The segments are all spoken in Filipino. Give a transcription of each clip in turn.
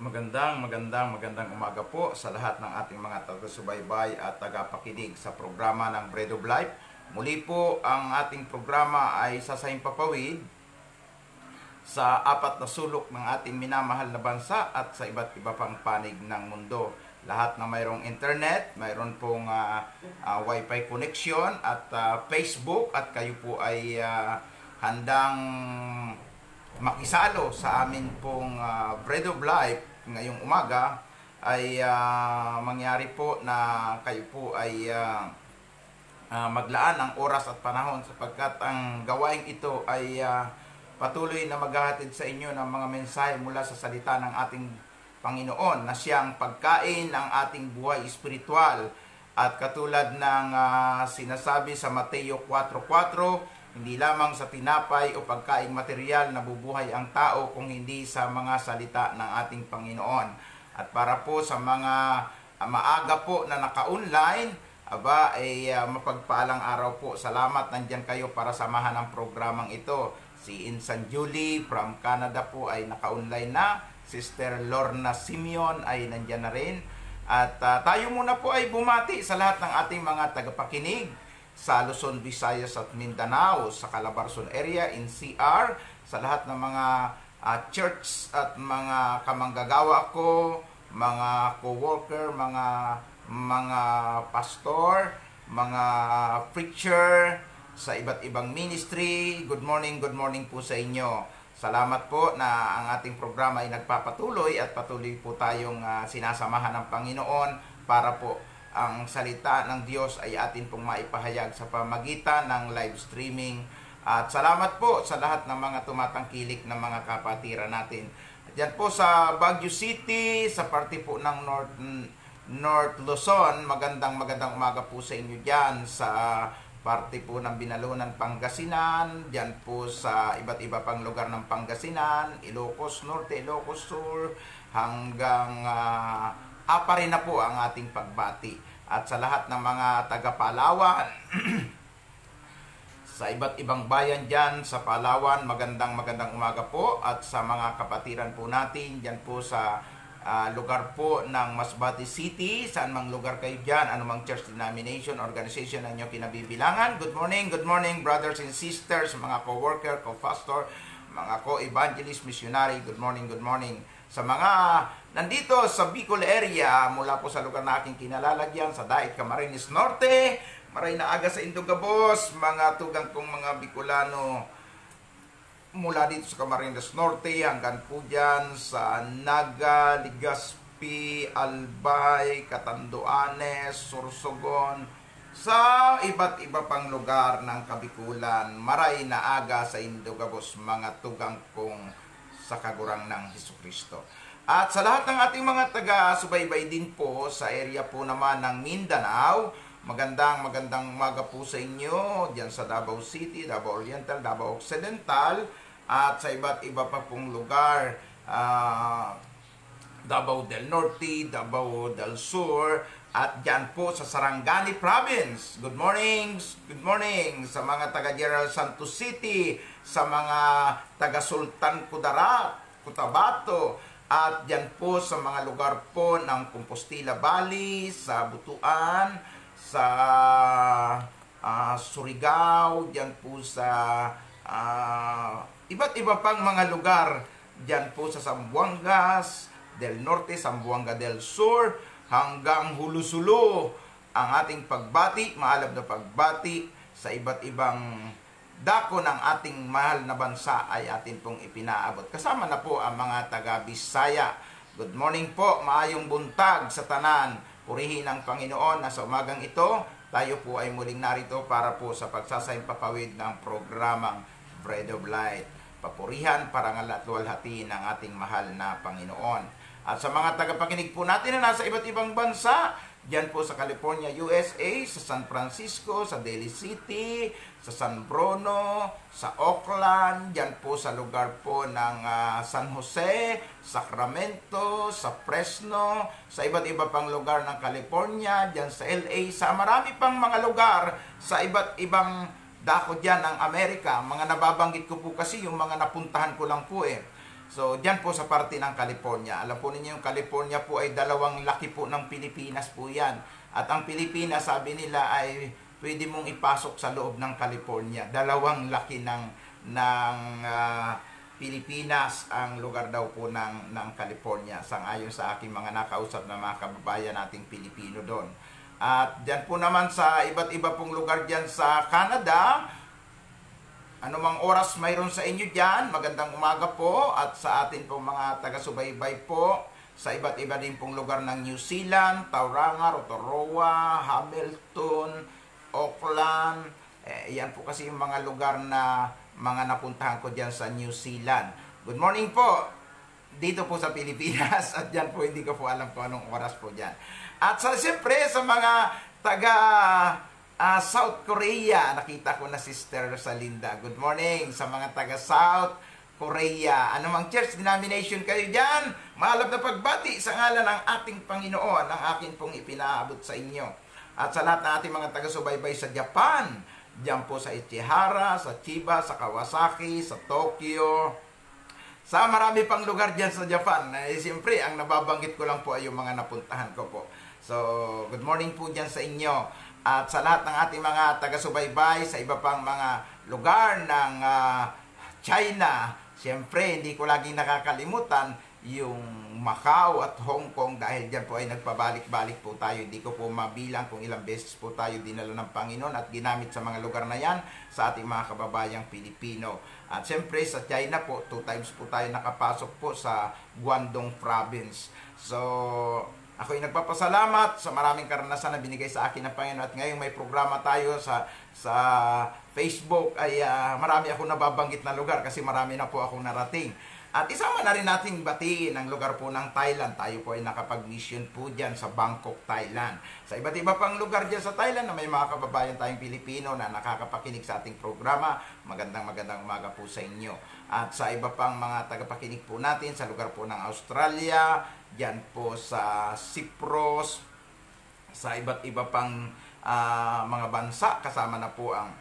Magandang umaga po sa lahat ng ating mga taga-subaybay at tagapakinig sa programa ng Bread of Life. Muli po, ang ating programa ay sasahimpapawid sa apat na sulok ng ating minamahal na bansa at sa iba't iba pang panig ng mundo. Lahat na mayroong internet, mayroon pong wifi connection at Facebook at kayo po ay handang makisalo sa amin pong Bread of Life ngayong umaga ay mangyari po na kayo po ay maglaan ng oras at panahon sapagkat ang gawain ito ay patuloy na maghahatid sa inyo ng mga mensahe mula sa salita ng ating Panginoon na siyang pagkain ng ating buhay espiritual at katulad ng sinasabi sa Mateo 4:4, hindi lamang sa tinapay o pagkaing material nabubuhay ang tao kung hindi sa mga salita ng ating Panginoon. At para po sa mga maaga po na naka-online, ay mapagpaalang araw po. Salamat, nandyan kayo para samahan ang programang ito. Si Insan Julie from Canada po ay naka-online na. Sister Lorna Simeon ay nandyan na rin. At tayo muna po ay bumati sa lahat ng ating mga tagapakinig sa Luzon, Visayas at Mindanao, sa Calabarzon area, NCR, sa lahat ng mga church at mga kamanggagawa ko, mga co-worker, mga pastor, mga preacher, sa iba't ibang ministry. Good morning po sa inyo. Salamat po na ang ating programa ay nagpapatuloy at patuloy po tayong sinasamahan ng Panginoon para po ang salita ng Diyos ay atin pong maipahayag sa pamagitan ng live streaming. At salamat po sa lahat ng mga tumatangkilik ng mga kapatiran natin. At yan po sa Baguio City, sa parte po ng North Luzon, magandang umaga po sa inyo dyan. Sa parte po ng Binalunan, Pangasinan, dyan po sa iba't iba pang lugar ng Pangasinan, Ilocos Norte, Ilocos Sur, hanggang pa rin na po ang ating pagbati. At sa lahat ng mga taga-Palawan, sa iba't ibang bayan dyan sa Palawan, magandang umaga po. At sa mga kapatiran po natin dyan po sa lugar po ng Masbate City, saan mang lugar kayo dyan, anumang church denomination, organization na inyo kinabibilangan. Good morning brothers and sisters, mga co-worker, co-pastor, mga co-evangelist, missionary. Good morning. Sa mga nandito sa Bicol area, mula po sa lugar na aking kinalalagyan, sa Dait, Camarines Norte, maray na aga sa Indogabos, mga tugang kong mga Bicolano, mula dito sa Camarines Norte, hanggang po dyan sa Naga, Legazpi, Albay, Catanduanes, Sorsogon, sa iba't iba pang lugar ng Kabikulan, maray na aga sa Indogabos, mga tugang kong sa kagurang ng Hesukristo. At sa lahat ng ating mga taga-subaybay din po sa area po naman ng Mindanao, magandang umaga po sa inyo diyan sa Davao City, Davao Oriental, Davao Occidental, at sa iba't iba pa pong lugar, Davao del Norte, Davao del Sur, at dyan po sa Sarangani Province. Good morning sa mga taga General Santos City, sa mga taga Sultan Kudarat, Cotabato, at dyan po sa mga lugar po ng Compostela Valley, sa Butuan, sa Surigao, dyan po sa iba't iba pang mga lugar, dyan po sa Zamboangas del Norte, Zamboanga del Sur, hanggang Hulusulo. Ang ating pagbati, maalab na pagbati sa iba't ibang dako ng ating mahal na bansa ay atin pong ipinaabot. Kasama na po ang mga taga-Bisaya. Good morning po, maayong buntag sa tanan. Purihin ang Panginoon na sa umagang ito, tayo po ay muling narito para po sa pagsasaimpapawid ng programang Bread of Light. Papurihan, parangal at luwalhati ng ating mahal na Panginoon. At sa mga tagapakinig po natin na nasa iba't ibang bansa, diyan po sa California, USA, sa San Francisco, sa Daly City, sa San Bruno, sa Oakland, diyan po sa lugar po ng San Jose, Sacramento, sa Fresno, sa iba't iba pang lugar ng California, diyan sa LA, sa marami pang mga lugar, sa iba't ibang dako diyan ng Amerika. Mga nababanggit ko po kasi yung mga napuntahan ko lang po So, dyan po sa parte ng California. Alam po ninyo, yung California po ay dalawang laki po ng Pilipinas po yan. At ang Pilipinas, sabi nila, ay pwede mong ipasok sa loob ng California. Dalawang laki ng Pilipinas ang lugar daw po ng California. Sangayon sa aking mga nakausap na mga kababayan nating Pilipino doon. At dyan po naman sa iba't iba pong lugar dyan sa Canada, anumang oras mayroon sa inyo dyan, magandang umaga po. At sa atin pong mga taga-subaybay po, sa iba't iba din pong lugar ng New Zealand, Tauranga, Rotorua, Hamilton, Auckland. Yan po kasi yung mga lugar na mga napuntahan ko dyan sa New Zealand. Good morning po dito po sa Pilipinas. At dyan po, hindi ko po alam kung anong oras po dyan. At siyempre sa mga taga South Korea, nakita ko na Sister Rosalinda. Good morning sa mga taga South Korea. Anumang church denomination kayo dyan, maalab na pagbati sa ngalan ng ating Panginoon, ang akin pong ipinaabot sa inyo. At sa lahat ng ating mga taga-subaybay sa Japan, dyan po sa Ichihara, sa Chiba, sa Kawasaki, sa Tokyo, sa marami pang lugar dyan sa Japan. Siyempre, ang nababanggit ko lang po ay yung mga napuntahan ko po. So, good morning po dyan sa inyo. At sa lahat ng ating mga taga-subaybay sa iba pang mga lugar ng China, siyempre hindi ko laging nakakalimutan yung Macau at Hong Kong dahil dyan po ay nagpabalik-balik po tayo. Hindi ko po mabilang kung ilang beses po tayo dinala ng Panginoon at ginamit sa mga lugar na yan sa ating mga kababayang Pilipino. At siyempre sa China po, 2 times po tayo nakapasok po sa Guangdong Province. So, ako'y nagpapasalamat sa maraming karanasan na binigay sa akin ng Panginoon. At ngayong may programa tayo sa Facebook ay marami akong nababanggit na lugar kasi marami na po akong narating. At isama na rin natin batiin ang lugar po ng Thailand. Tayo po ay nakapag-mission po dyan sa Bangkok, Thailand. Sa iba't iba pang lugar dyan sa Thailand na may mga kababayan tayong Pilipino na nakakapakinig sa ating programa. Magandang umaga po sa inyo. At sa iba pang mga tagapakinig po natin sa lugar po ng Australia, dyan po sa Cyprus, sa iba't iba pang mga bansa, kasama na po ang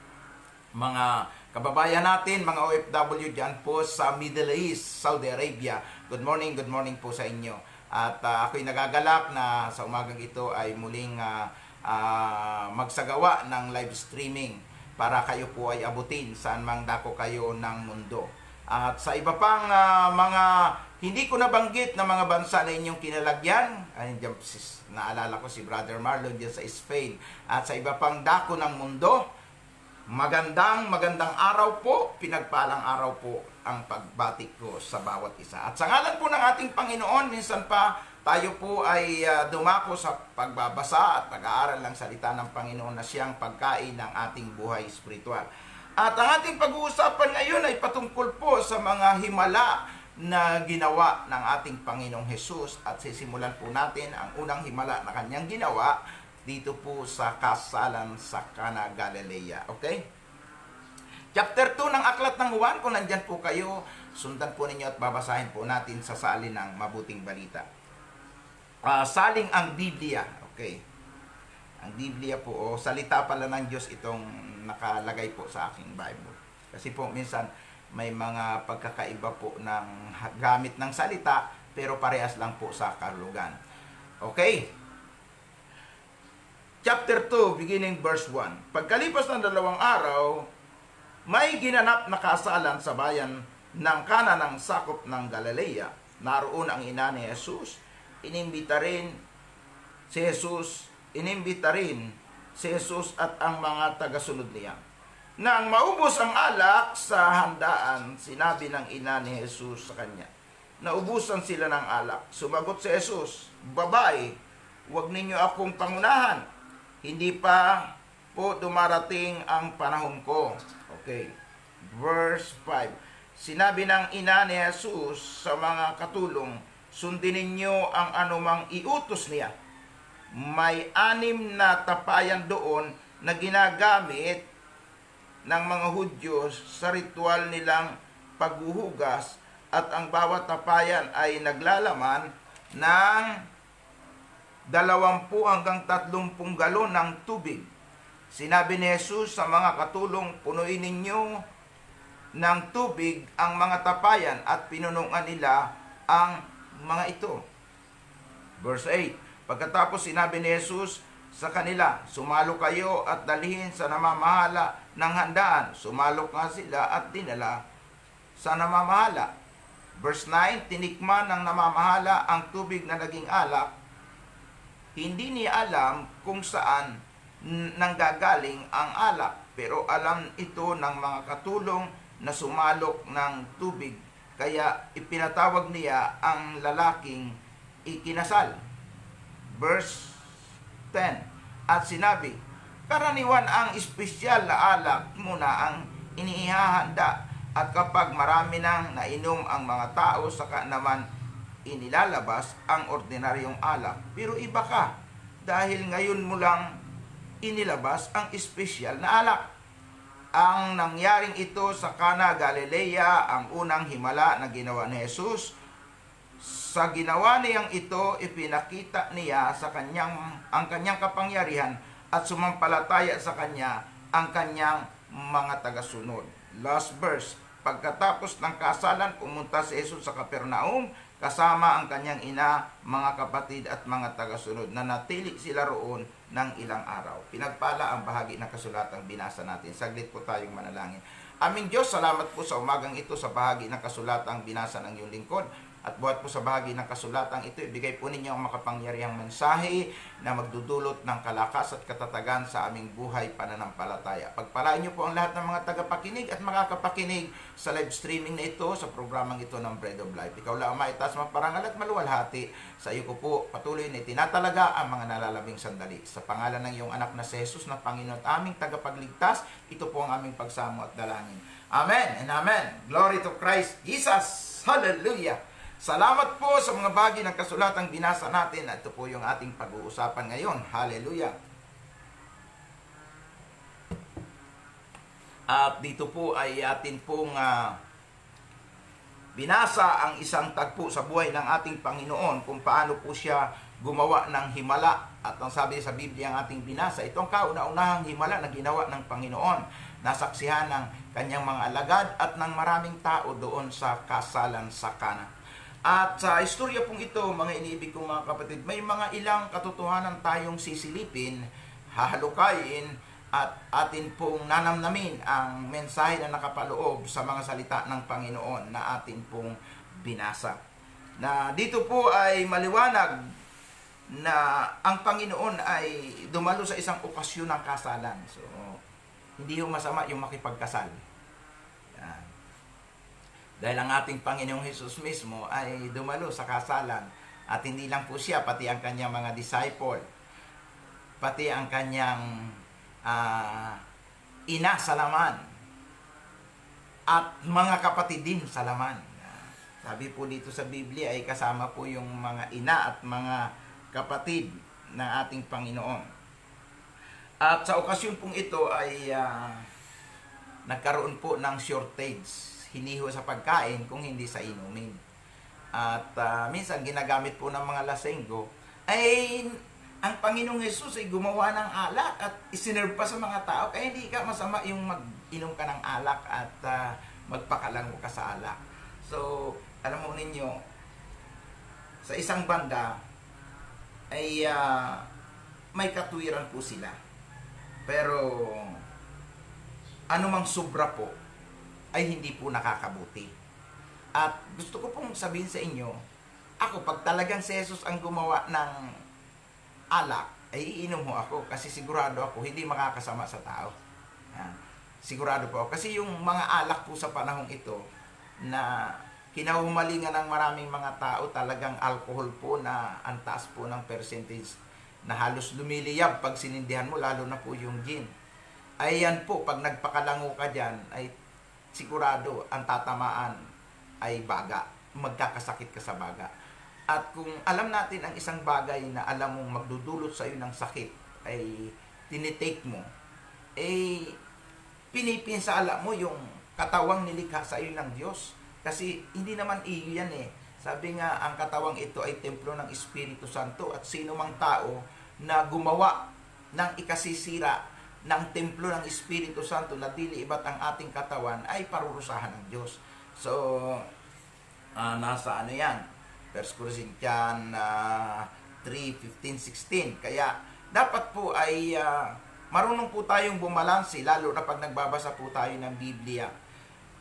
mga kababayan natin, mga OFW dyan po sa Middle East, Saudi Arabia. Good morning po sa inyo. At ako'y nagagalak na sa umagang ito ay muling magsagawa ng live streaming para kayo po ay abutin saan mang dako kayo ng mundo. At sa iba pang mga hindi ko nabanggit na mga bansa na inyong kinalagyan, ay naalala ko si Brother Marlon dyan sa Spain. At sa iba pang dako ng mundo, magandang araw po, pinagpalang araw po ang pagbati ko sa bawat isa. At sa ngalan po ng ating Panginoon, minsan pa tayo po ay dumako sa pagbabasa at pag-aaral ng salita ng Panginoon na siyang pagkain ng ating buhay espiritual. At ang ating pag-uusapan ngayon ay patungkol po sa mga himala na ginawa ng ating Panginoong Hesus. At sisimulan po natin ang unang himala na kanyang ginawa dito po sa kasalan sa Cana, Galilea. Okay? Chapter 2 ng Aklat ng Juan, kung nandyan po kayo, sundan po ninyo at babasahin po natin sa salin ng mabuting balita. Saling ang Biblia. Okay. Ang Biblia po, salita pala ng Diyos itong nakalagay po sa aking Bible. Kasi po minsan may mga pagkakaiba po ng gamit ng salita, pero parehas lang po sa kahulugan. Okay? Chapter 2, beginning verse 1. Pagkalipas ng 2 araw, may ginanap na kasalan sa bayan ng Cana ng sakop ng Galilea. Naroon ang ina ni Jesus. Inimbita rin si Jesus at ang mga tagasunod niya. Nang maubos ang alak sa handaan, sinabi ng ina ni Jesus sa kanya, naubusan sila ng alak. Sumagot si Jesus, babae, huwag ninyo akong pangunahan. Hindi pa po dumarating ang panahon ko. Okay. Verse 5. Sinabi ng ina ni Jesus sa mga katulong, sundin ninyo ang anumang iutos niya. May 6 na tapayan doon na ginagamit ng mga Hudyo sa ritual nilang paghuhugas at ang bawat tapayan ay naglalaman ng 20 hanggang 30 galon ng tubig. Sinabi ni Jesus sa mga katulong, punuin ninyo ng tubig ang mga tapayan at pinunungan nila ang mga ito. Verse 8, pagkatapos sinabi ni Jesus sa kanila, sumalo kayo at dalhin sa namamahala ng handaan. Sumalok nga sila at dinala sa namamahala. Verse 9, tinikman ng namamahala ang tubig na naging alak. Hindi niya alam kung saan nanggagaling ang alak, pero alam ito ng mga katulong na sumalok ng tubig. Kaya ipinatawag niya ang lalaking ikinasal. Verse 10, at sinabi, karaniwan ang espesyal na alak muna ang inihahanda, at kapag marami nang nainom ang mga tao, saka naman inilalabas ang ordinaryong alak. Pero iba ka, dahil ngayon mo lang inilabas ang espesyal na alak. Ang nangyaring ito sa Cana, Galilea, ang unang himala na ginawa ni Jesus. Sa ginawa niyang ito, ipinakita niya sa ang kanyang kapangyarihan at sumampalataya sa kanya ang kanyang mga tagasunod. Last verse, pagkatapos ng kasalan, pumunta si Jesus sa Capernaum kasama ang kanyang ina, mga kapatid at mga tagasunod, na natili sila roon ng ilang araw. Pinagpala ang bahagi ng kasulatang binasa natin. Saglit po tayong manalangin. Aming Diyos, salamat po sa umagang ito sa bahagi ng kasulatang binasa ng iyong lingkod. At buhat po sa bahagi ng kasulatang ito, ibigay po ninyo ang makapangyarihang mensahe na magdudulot ng kalakas at katatagan sa aming buhay pananampalataya. Pagpalain niyo po ang lahat ng mga tagapakinig at makakapakinig sa live streaming na ito, sa programang ito ng Bread of Life. Ikaw lang ang maitaas, maparangal at maluwalhati. Sa iyo ko po patuloy na itinatalaga ang mga nalalabing sandali. Sa pangalan ng iyong anak na si Jesus na Panginoon at aming tagapagligtas, ito po ang aming pagsamo at dalangin. Amen and amen. Glory to Christ Jesus. Hallelujah. Salamat po sa mga bahagi ng kasulatang binasa natin. At ito po yung ating pag-uusapan ngayon. Hallelujah. At dito po ay atin pong binasa ang isang tagpo sa buhay ng ating Panginoon, kung paano po siya gumawa ng himala. At ang sabi sa Biblia ang ating binasa, ito ang kauna-unahang himala na ginawa ng Panginoon, nasaksihan ng kanyang mga alagad at ng maraming tao doon sa kasalan sa Cana. At sa istorya pong ito, mga iniibig kong mga kapatid, may mga ilang katotohanan tayong sisilipin, hahalukayin, at atin pong nanamnamin ang mensahe na nakapaloob sa mga salita ng Panginoon na atin pong binasa. Na dito po ay maliwanag na ang Panginoon ay dumalo sa isang okasyon ng kasalan. So, hindi yung masama yung makipagkasal. Yan. Dahil ang ating Panginoong Hesus mismo ay dumalo sa kasalan. At hindi lang po siya, pati ang kanyang mga disciple, pati ang kanyang ina sa laman, at mga kapatid din sa laman. Sabi po dito sa Biblia ay kasama po yung mga ina at mga kapatid ng ating Panginoon. At sa okasyon pong ito ay nagkaroon po ng shortage, hiniho sa pagkain kung hindi sa inumin. At minsan ginagamit po ng mga lasenggo, ay ang Panginoong Hesus ay gumawa ng alak at isinerve pa sa mga tao. Kaya hindi ka masama yung mag-inom ka ng alak at magpakalango ka sa alak. So, alam mo ninyo, sa isang banda ay may katwiran po sila. Pero anumang sobra po ay hindi po nakakabuti. At gusto ko pong sabihin sa inyo, ako, pag talagang si Jesus ang gumawa ng alak, ay iinom ho ako kasi sigurado ako hindi makakasama sa tao. Sigurado po ako. Kasi yung mga alak po sa panahong ito na kinahumalingan ng maraming mga tao, talagang alcohol po na ang taas po ng percentage na halos lumiliyab pag sinindihan mo, lalo na po yung gin. Ay yan po, pag nagpakalango ka dyan, ay sigurado ang tatamaan ay baga. Magkakasakit ka sa baga. At kung alam natin ang isang bagay na alam mong magdudulot sa iyo ng sakit, ay tinitake mo, ay pinipinsala mo yung katawang nilikha sa iyo ng Diyos. Kasi hindi naman iyo yan eh. Sabi nga, ang katawang ito ay templo ng Espiritu Santo, at sino mang tao na gumawa ng ikasisira ng templo ng Espiritu Santo na dili iba't ang ating katawan ay parurusahan ng Diyos. So, nasa ano yan? 1 Corinthians 3:15-16. Kaya, dapat po ay marunong po tayong bumalansi, lalo na pag nagbabasa po tayo ng Biblia.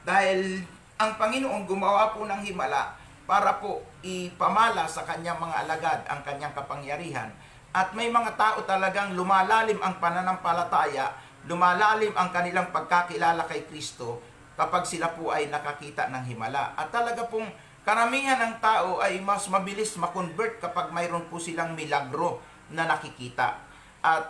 Dahil ang Panginoon gumawa po ng himala para po ipamala sa kanyang mga alagad ang kanyang kapangyarihan. At may mga tao talagang lumalalim ang pananampalataya, lumalalim ang kanilang pagkakilala kay Kristo kapag sila po ay nakakita ng himala. At talaga pong karamihan ng tao ay mas mabilis makonvert kapag mayroon po silang milagro na nakikita. At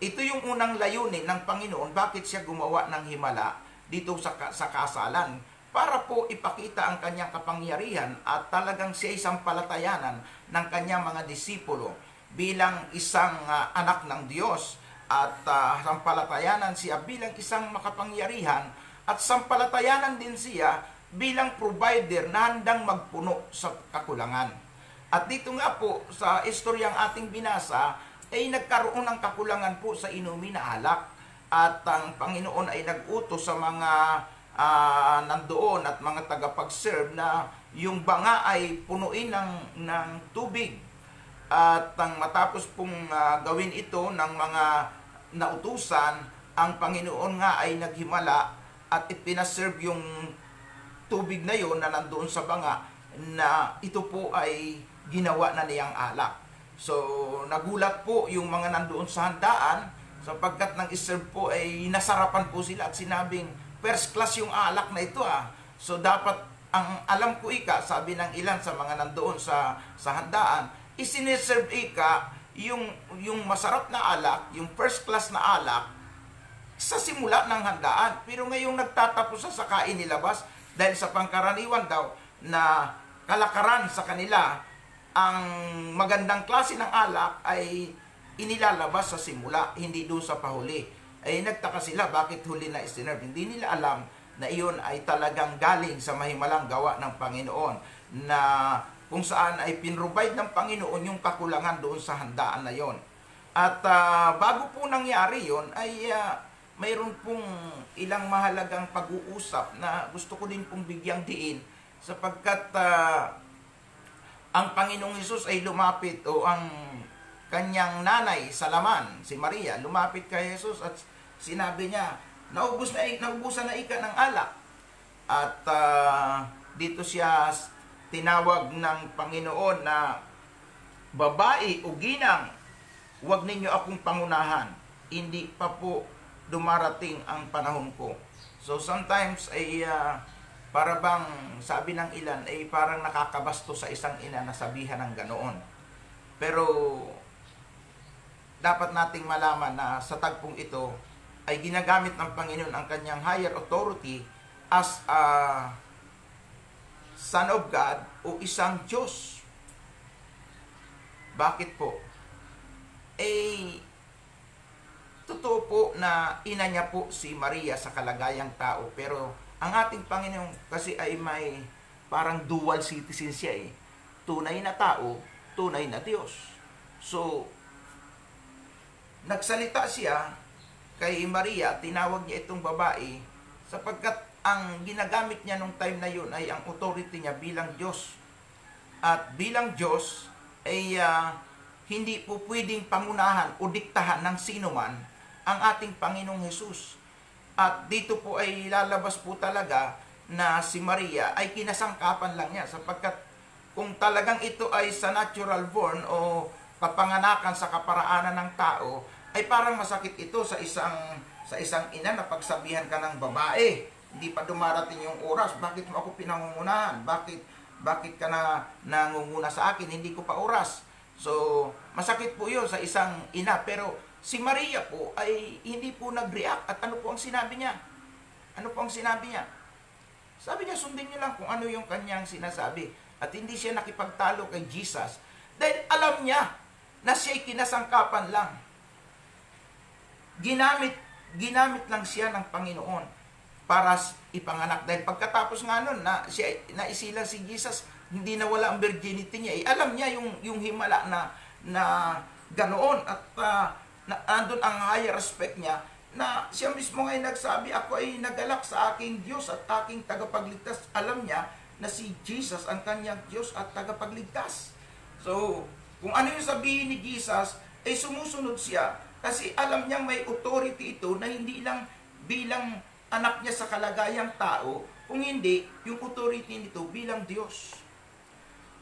ito yung unang layunin ng Panginoon, bakit siya gumawa ng himala dito sa kasalan. Para po ipakita ang kanyang kapangyarihan at talagang siya isang palatayanan ng kanyang mga disipulo bilang isang anak ng Diyos. At sampalatayanan siya bilang isang makapangyarihan at sampalatayanan din siya bilang provider na handang magpuno sa kakulangan. At dito nga po sa istoryang ating binasa ay nagkaroon ng kakulangan po sa inumin na alak. At ang Panginoon ay nag-utos sa mga nandoon at mga tagapag-serve na yung banga ay punuin ng tubig. At matapos pong gawin ito ng mga nautusan, ang Panginoon nga ay naghimala at ipinaserve yung tubig na yon na nandoon sa banga na ito po ay ginawa na niyang alak. So, nagulat po yung mga nandoon sa handaan sapagkat nang iserve po ay nasarapan po sila at sinabing, first class yung alak na ito So, dapat, ang alam ko sabi ng ilan sa mga nandoon sa handaan, isiniserve yung masarap na alak, yung first class na alak, sa simula ng handaan. Pero ngayong nagtatapos sa kain nilabas, dahil sa pangkaraniwan daw na kalakaran sa kanila, ang magandang klase ng alak ay inilalabas sa simula, hindi doon sa pahuli. Ay nagtaka sila bakit huli na isinerve. Hindi nila alam na iyon ay talagang galing sa mahimalang gawa ng Panginoon na kung saan ay pinrovide ng Panginoon yung kakulangan doon sa handaan na yon. At bago po nangyari yon ay mayroon pong ilang mahalagang pag-uusap na gusto ko din pong bigyang diin sapagkat ang Panginoong Hesus ay lumapit o ang kanyang nanay sa laman, si Maria, lumapit kay Hesus at sinabi niya, naubusan na ika ng alak. At dito siya tinawag ng Panginoon na babae o ginang, huwag ninyo akong pangunahan, hindi pa po dumarating ang panahon ko. So sometimes ay para bang sabi ng ilan ay parang nakakabasto sa isang ina na sabihan ng ganoon. Pero dapat nating malaman na sa tagpong ito ay ginagamit ng Panginoon ang kanyang higher authority as a Son of God o isang Diyos. Bakit po? Totoo po na ina niya po si Maria sa kalagayang tao, pero ang ating Panginoon kasi ay may parang dual citizen siya tunay na tao, tunay na Diyos. So, nagsalita siya kay Maria, tinawag niya itong babae sapagkat ang ginagamit niya nung time na yun ay ang authority niya bilang Diyos. At bilang Diyos ay hindi po pwedeng pangunahan o diktahan ng sino man ang ating Panginoong Hesus. At dito po ay lalabas po talaga na si Maria ay kinasangkapan lang niya sapagkat kung talagang ito ay sa natural born o kapanganakan sa kaparaanan ng tao, ay parang masakit ito sa isang ina na pagsabihan ka ng babae. Hindi pa dumarating yung oras, bakit mo ako pinangungunahan? Bakit ka na nangunguna sa akin? Hindi ko pa oras. So, masakit po yun sa isang ina. Pero si Maria po ay hindi po nag-react. At ano po ang sinabi niya? Ano po ang sinabi niya? Sabi niya, sundin niyo lang kung ano yung kanyang sinasabi. At hindi siya nakipagtalo kay Jesus. Dahil alam niya na siya'y kinasangkapan lang. Ginamit lang siya ng Panginoon para ipanganak. Dahil pagkatapos nga nun, naisilang si Jesus, hindi nawala ang virginity niya. Alam niya yung himala na ganoon. At Andun ang higher respect niya, na siya mismo ay nagsabi, ako ay nagalak sa aking Diyos at aking tagapagligtas. Alam niya na si Jesus ang kanyang Diyos at tagapagligtas. So, kung ano yung sabihin ni Jesus, ay sumusunod siya kasi alam niyang may authority ito na hindi lang bilang anak niya sa kalagayang tao, kung hindi, yung authority nito bilang Diyos.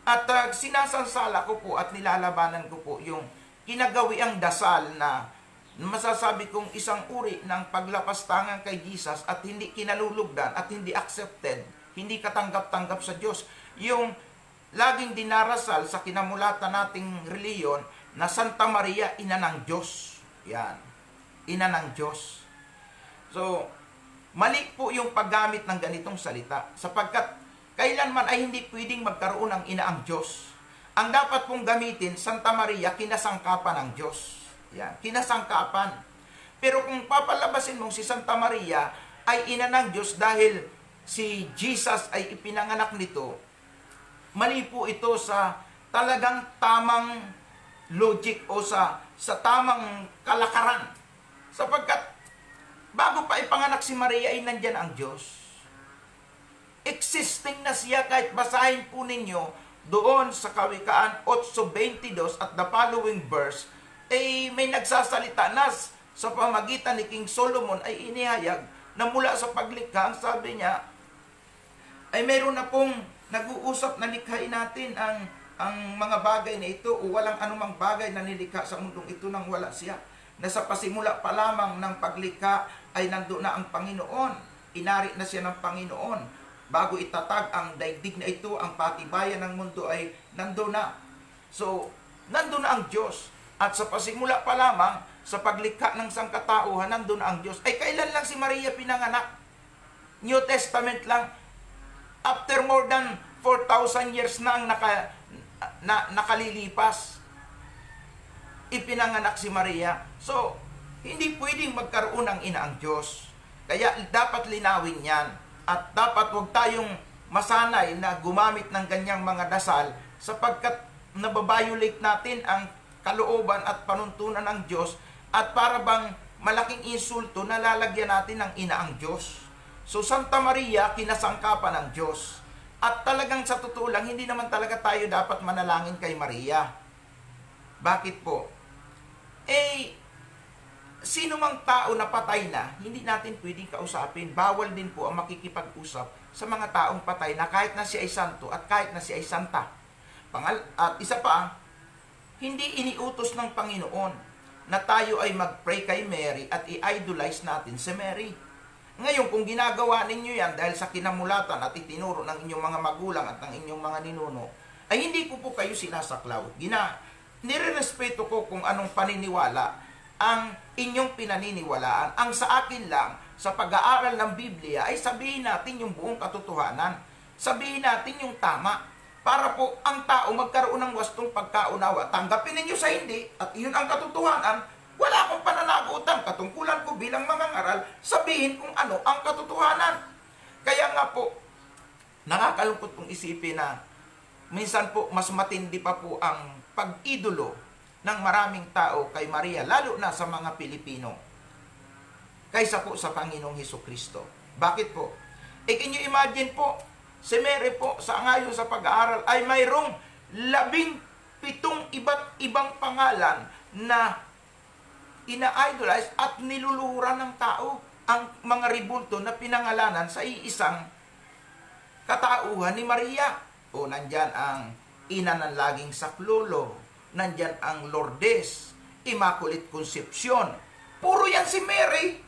At sinasansala ko po at nilalabanan ko po yung kinagawiang dasal na masasabi kong isang uri ng paglapastangan kay Jesus at hindi kinalulugdan at hindi accepted, hindi katanggap-tanggap sa Diyos. Yung laging dinarasal sa kinamulatan nating reliyon na Santa Maria, ina ng Diyos. Yan. Ina ng Diyos. So, mali po yung paggamit ng ganitong salita sapagkat kailanman ay hindi pwedeng magkaroon ng ina ang Diyos. Ang dapat pong gamitin, Santa Maria, kinasangkapan ng Diyos. Yan, kinasangkapan. Pero kung papalabasin mong si Santa Maria ay ina ng Diyos dahil si Jesus ay ipinanganak nito, mali po ito sa talagang tamang logic o sa tamang kalakaran. Sapagkat bago pa ipanganak si Maria ay nandyan ang Diyos. Existing na siya, kahit basahin po ninyo doon sa Kawikaan 8:22 at the following verse, ay may nagsasalita na sa pamagitan ni King Solomon ay inihayag na mula sa paglikha, ang sabi niya, ay meron na pong nag-uusap na likhain natin ang mga bagay na ito o walang anumang bagay na nilikha sa mundong ito nang wala siya. Na sa pasimula pa lamang ng paglikha ay nandoon na ang Panginoon. Inari na siya ng Panginoon. Bago itatag ang daigdig na ito, ang patibayan ng mundo ay nandoon na. So, nandoon na ang Diyos. At sa pasimula pa lamang, sa paglikha ng sangkatauhan, nandoon na ang Diyos. Ay, kailan lang si Maria pinanganak? New Testament lang. After more than 4,000 years na ang nakalilipas, ipinanganak si Maria. So, hindi pwedeng magkaroon ng ina ang Diyos. Kaya dapat linawin yan. At dapat huwag tayong masanay na gumamit ng ganyang mga dasal sapagkat nababiolate natin ang kalooban at panuntunan ng Diyos at para bang malaking insulto na lalagyan natin ng ina ang Diyos. So, Santa Maria, kinasangkapan ng Diyos. At talagang sa totoo lang, hindi naman talaga tayo dapat manalangin kay Maria. Bakit po? Sino mang tao na patay na, hindi natin pwedeng kausapin. Bawal din po ang makikipag-usap sa mga taong patay na kahit na siya ay santo at kahit na siya ay santa. At isa pa, hindi iniutos ng Panginoon na tayo ay mag-pray kay Mary at i-idolize natin si Mary. Ngayon, kung ginagawa ninyo yan dahil sa kinamulatan at itinuro ng inyong mga magulang at ng inyong mga ninuno, ay hindi ko po kayo sinasaklaw. Nirerespeto ko kung anong paniniwala ang inyong pinaniniwalaan. Ang sa akin lang, sa pag-aaral ng Biblia, ay sabihin natin yung buong katotohanan. Sabihin natin yung tama. Para po ang tao magkaroon ng wastong pagkaunawa. Tanggapin ninyo sa hindi, at iyon ang katotohanan. Wala akong pananagutan. Katungkulan ko bilang mangangaral, sabihin kung ano ang katotohanan. Kaya nga po, nakakalungkot pong isipin na minsan po mas matindi pa po ang pag-idolo ng maraming tao kay Maria, lalo na sa mga Pilipino, kaysa po sa Panginoong Hesukristo. Bakit po? Can you imagine po, si Mary po, sa ngayon sa pag-aaral, ay mayroong 17 iba't ibang pangalan na ina-idolize at niluluhuran ng tao ang mga ribulto na pinangalanan sa iisang katauhan ni Maria. O nandyan ang ina ng laging saklolo, nandyan ang Lourdes, Immaculate Conception. Puro yan si Mary.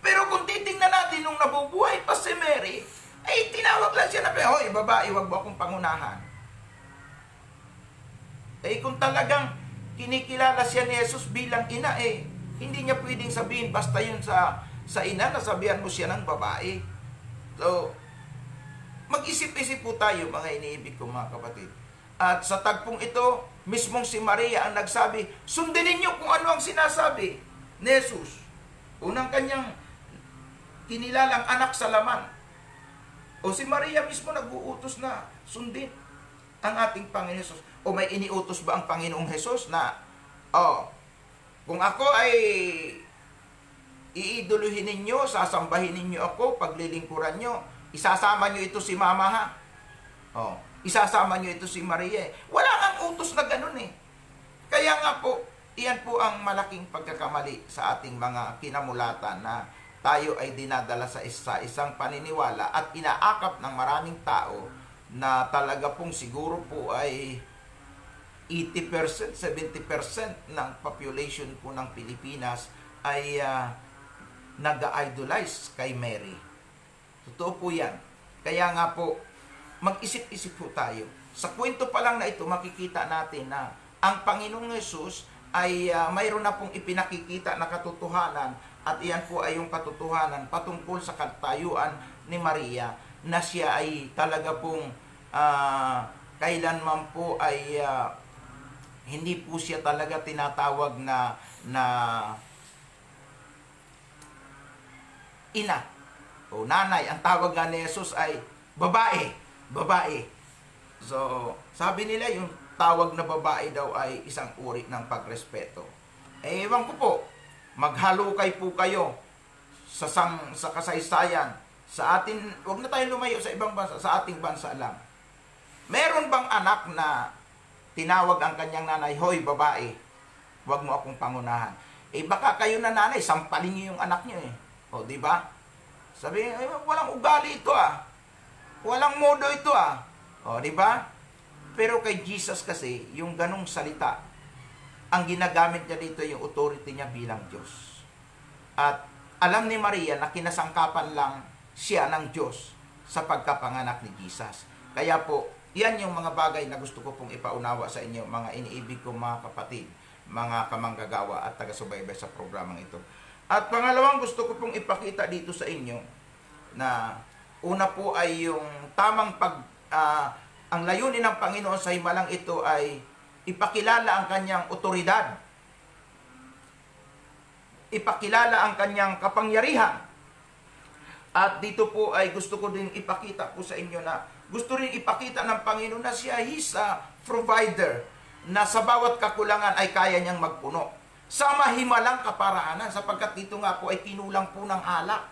Pero kung titingnan natin nung nabubuhay pa si Mary, ay tinawag lang siya na, hoy babae, wag mo akong pangunahan. Kung talagang kinikilala siya ni Jesus bilang ina, hindi niya pwedeng sabihin basta yun sa ina, nasabihan mo siya ng babae. So, mag-isip-isip po tayo, mga iniibig ko mga kapatid. At sa tagpong ito, mismong si Maria ang nagsabi, sundin ninyo kung ano ang sinasabi ni Jesus. Unang kanyang kinilalang anak sa laman. O si Maria mismo nag-uutos na sundin ang ating Panginoon Jesus. O may iniutos ba ang Panginoong Jesus na, Kung ako ay iiduluhin ninyo, sasambahin ninyo ako, paglilingkuran nyo, isasama nyo ito si Mama, ha? Oh, isasama nyo ito si Maria. Wala ang utos na ganun eh. Kaya nga po, iyan po ang malaking pagkakamali sa ating mga kinamulatan na tayo ay dinadala sa isang paniniwala at inaakap ng maraming tao na talaga pong siguro po ay 80%, 70% ng population po ng Pilipinas ay nag-idolize kay Mary. Totoo po yan. Kaya nga po, mag-isip-isip po tayo. Sa kwento pa lang na ito, makikita natin na ang Panginoong Hesus ay mayroon na pong ipinakikita na katotohanan at iyan po ay yung katotohanan patungkol sa katayuan ni Maria na siya ay talaga pong kailanman po ay hindi po siya talaga tinatawag na ina o nanay. Ang tawag nga ni Jesus ay babae. So, sabi nila yung tawag na babae daw ay isang uri ng pagrespeto. Ewan ko po, maghalukay po kayo sa kasaysayan. Sa atin, huwag na tayo lumayo sa ibang bansa, sa ating bansa lang. Meron bang anak na tinawag ang kanyang nanay, hoy babae, huwag mo akong pangunahan? Baka kayo na nanay, sampalin niyo yung anak niyo eh. O, di ba? Sabi, walang ugali ito ah. Walang modo ito ah. O, di ba? Pero kay Jesus kasi, yung ganong salita, ang ginagamit niya dito yung authority niya bilang Diyos. At alam ni Maria na kinasangkapan lang siya ng Diyos sa pagkapanganak ni Jesus. Kaya po, yan yung mga bagay na gusto ko pong ipaunawa sa inyo, mga iniibig ko mga kapatid, mga kamanggagawa at taga-subaybay sa programang ito. At pangalawang gusto ko pong ipakita dito sa inyo na una po ay yung tamang ang layunin ng Panginoon sa himalang ito ay ipakilala ang kanyang otoridad. Ipakilala ang kanyang kapangyarihan. At dito po ay gusto ko din ipakita po sa inyo na gusto rin ipakita ng Panginoon na siya is a provider na sa bawat kakulangan ay kaya niyang magpuno. Sa mahimalang kaparaanan sapagkat dito nga po ay kinulang po ng alak.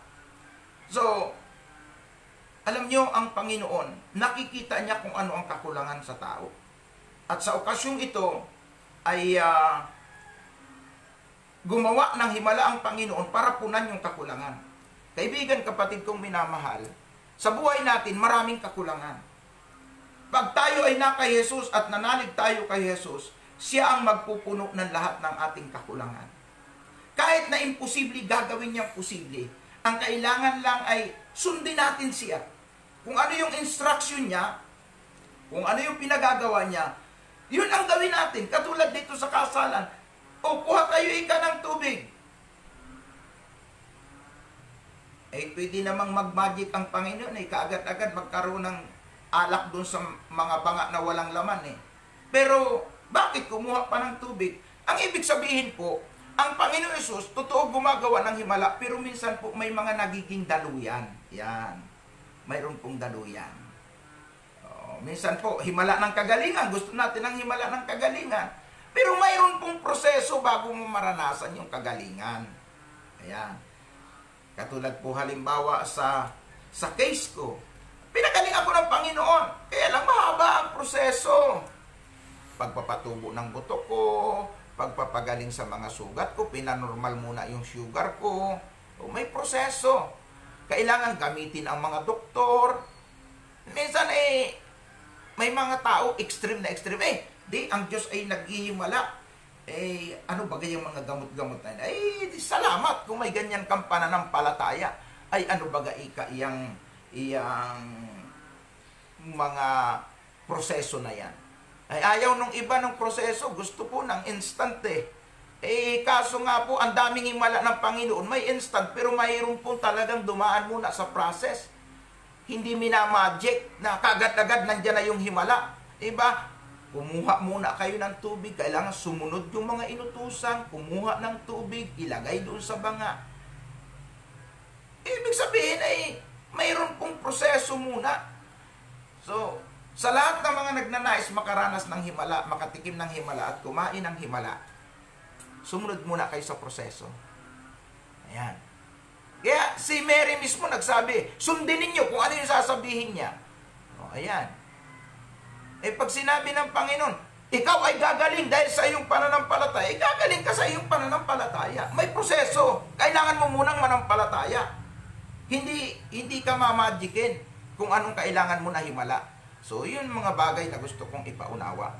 So, alam nyo, ang Panginoon, nakikita niya kung ano ang kakulangan sa tao. At sa okasyong ito, ay gumawa ng himala ang Panginoon para punan yung kakulangan. Kaibigan, kapatid kong minamahal, sa buhay natin, maraming kakulangan. Pag tayo ay na kay Jesus at nanalig tayo kay Jesus, siya ang magpupuno ng lahat ng ating kakulangan. Kahit na imposible, gagawin niyang posible. Ang kailangan lang ay sundin natin siya. Kung ano yung instruction niya, kung ano yung pinagagawa niya, yun ang gawin natin. Katulad dito sa kasalan, o kuha kayo ng tubig. Pwede namang mag-magic ang Panginoon, kaagad-agad magkaroon ng alak dun sa mga banga na walang laman Pero, bakit kumuha pa ng tubig? Ang ibig sabihin po, ang Panginoon Hesus, totoo gumagawa ng himala, pero minsan po may mga nagiging daluyan. Yan. Mayroon pong daluyan. Minsan po, himala ng kagalingan. Gusto natin ng himala ng kagalingan. Pero mayroon pong proseso bago mo maranasan yung kagalingan. Ayan. Katulad po halimbawa sa case ko. Pinagaling ako ng Panginoon. Kaya lang mahaba ang proseso. Pagpapatubo ng buto ko, pagpapagaling sa mga sugat ko, pinanormal muna yung sugar ko. May proseso. Kailangan gamitin ang mga doktor. Minsan may mga tao extreme na extreme. Ang Diyos ay naghihimala. Ano ba yung mga gamot-gamot na yun? Salamat kung may ganyan kang pananampalataya. Ano ba iyang mga proseso na yan? Ayaw nung iba ng proseso. Gusto po ng instant kaso nga po, ang daming himala ng Panginoon, may instant, pero mayroon po talagang dumaan muna sa process. Hindi minamagic na kagad-agad nandyan na yung himala. Diba? Kumuha muna kayo ng tubig. Kailangan sumunod yung mga inutusan. Kumuha ng tubig. Ilagay doon sa banga. Ibig sabihin mayroon pong proseso muna. So, sa lahat ng mga nagnanais makaranas ng himala, makatikim ng himala at kumain ng himala, sumunod muna kayo sa proseso. Ayan. Kaya si Mary mismo nagsabi, sundin ninyo kung ano yung sasabihin niya. O, ayan. Pag sinabi ng Panginoon, ikaw ay gagaling dahil sa iyong pananampalataya, gagaling ka sa iyong pananampalataya. May proseso. Kailangan mo munang manampalataya. Hindi ka mamagikin kung anong kailangan mo na himala. So, yun mga bagay na gusto kong ipaunawa.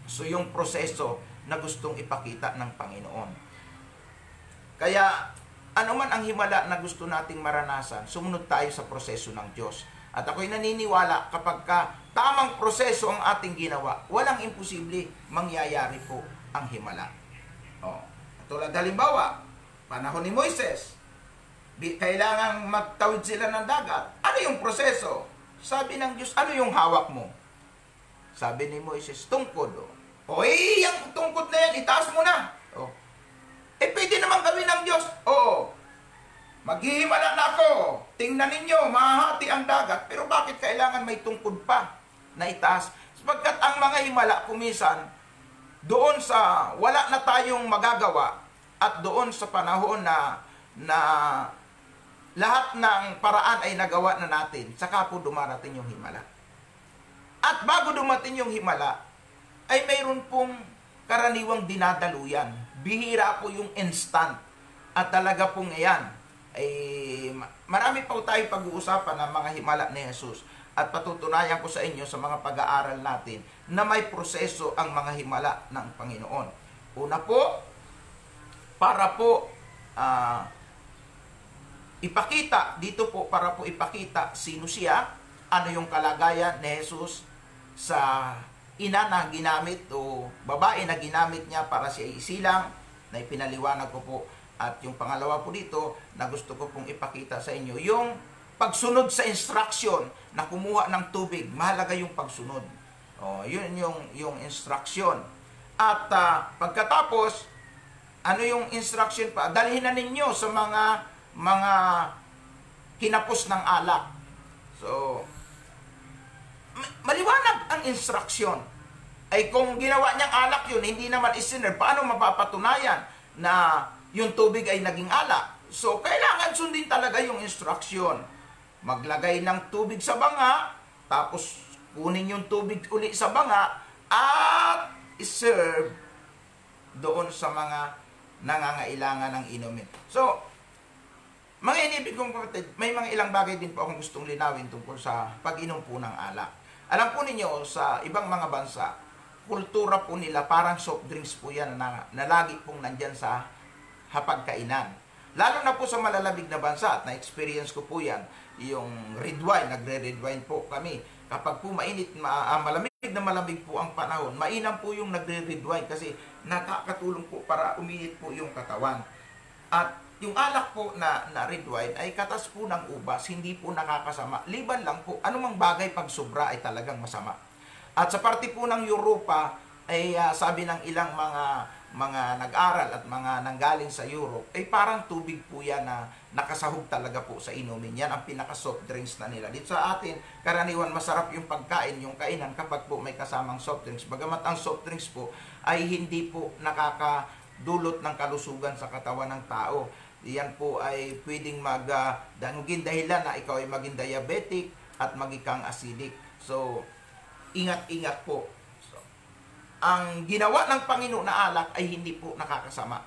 So, yung proseso na gustong ipakita ng Panginoon. Kaya, anuman ang himala na gusto nating maranasan, sumunod tayo sa proseso ng Diyos. At ako'y naniniwala kapag tamang proseso ang ating ginawa, walang imposible, mangyayari po ang himala. Tulad halimbawa, panahon ni Moises, kailangang magtawid sila ng dagat. Ano yung proseso? Sabi ng Diyos, ano yung hawak mo? Sabi ni Moises, tungkod. Yung tungkod na yan, itaas mo na. Pwede naman gawin ng Diyos. Maghihimala na ako. Tingnan ninyo, mahahati ang dagat. Pero bakit kailangan may tungkod pa na itaas? Sapagkat ang mga himala, kumisan, doon sa wala na tayong magagawa at doon sa panahon na lahat ng paraan ay nagawa na natin, saka po dumarating yung himala. At bago dumating yung himala, ay mayroon pong karaniwang dinadaluyan. Bihira po yung instant. At talaga pong iyan, ay marami pa tayo pag-uusapan ng mga himala ni Jesus. At patutunayan ko sa inyo sa mga pag-aaral natin na may proseso ang mga himala ng Panginoon. Una po, para po ipakita, dito po para po ipakita sino siya, ano yung kalagayan ni Jesus sa ina na ginamit o babae na ginamit niya para siya isilang, na ipinaliwanag ko po. At yung pangalawa po dito na gusto ko pong ipakita sa inyo, yung pagsunod sa instruction na kumuha ng tubig. Mahalaga yung pagsunod. Yun yung instruction. At pagkatapos, ano yung instruction pa? Dalhin na ninyo sa mga kinapos ng alak. So, maliwanag ang instruction. Ay kung ginawa niyang alak yun, hindi naman isinner, paano mapapatunayan na yung tubig ay naging alak? So, kailangan sundin talaga yung instruction. Maglagay ng tubig sa banga, tapos kunin yung tubig uli sa banga, at iserve doon sa mga nangangailangan ng inumin. So, mga inibig kong kapatid, may mga ilang bagay din po akong gustong linawin tungkol sa pag-inom po ng alak. Alam po ninyo, sa ibang mga bansa, kultura po nila, parang soft drinks po yan na lagi pong nandyan sa hapagkainan. Lalo na po sa malalamig na bansa, at na-experience ko po yan, yung red wine, nagre-red wine po kami. Kapag po mainit, malamig po ang panahon, mainam po yung nagre-red wine kasi nakakatulong po para uminit po yung katawan. At yung alak po na red wine ay katas po ng ubas, hindi po nakakasama. Liban lang po, anumang bagay pag sobra ay talagang masama. At sa parte po ng Europa, ay sabi ng ilang mga nag-aral at mga nanggaling sa Europe, ay parang tubig po yan na nakasahog talaga po sa inumin. Yan ang pinaka-soft drinks na nila. Dito sa atin, karaniwan masarap yung pagkain, yung kainan kapag po may kasamang soft drinks. Bagamat ang soft drinks po ay hindi po nakakadulot ng kalusugan sa katawan ng tao. Yan po ay pwedeng maging dahilan na ikaw ay maging diabetic at maging acidic. So, ingat-ingat po. Ang ginawa ng Panginoon na alak ay hindi po nakakasama.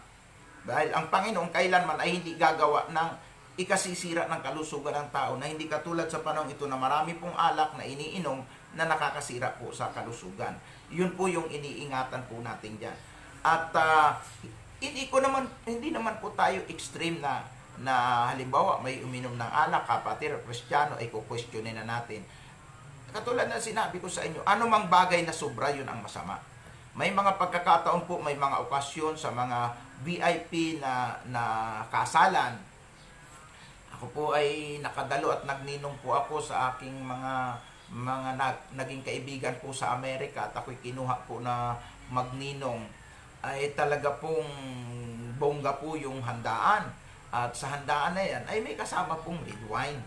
Dahil ang Panginoon kailanman ay hindi gagawa ng ikasisira ng kalusugan ng tao, na hindi katulad sa panahon ito na marami pong alak na iniinom na nakakasira po sa kalusugan. Yun po yung iniingatan po natin dyan. At hindi naman po tayo extreme na halimbawa may uminom ng alak, kapatid, Kristiyano, ay kukwestiyonin na natin. Katulad na sinabi ko sa inyo, anumang bagay na sobra, yun ang masama. May mga pagkakataon po, may mga okasyon sa mga VIP na kasalan. Ako po ay nakadalo at nagninong po ako sa aking mga naging kaibigan po sa Amerika, at ako'y kinuha po na magninong. Ay talaga pong bongga po yung handaan. At sa handaan na yan ay may kasama pong red wine.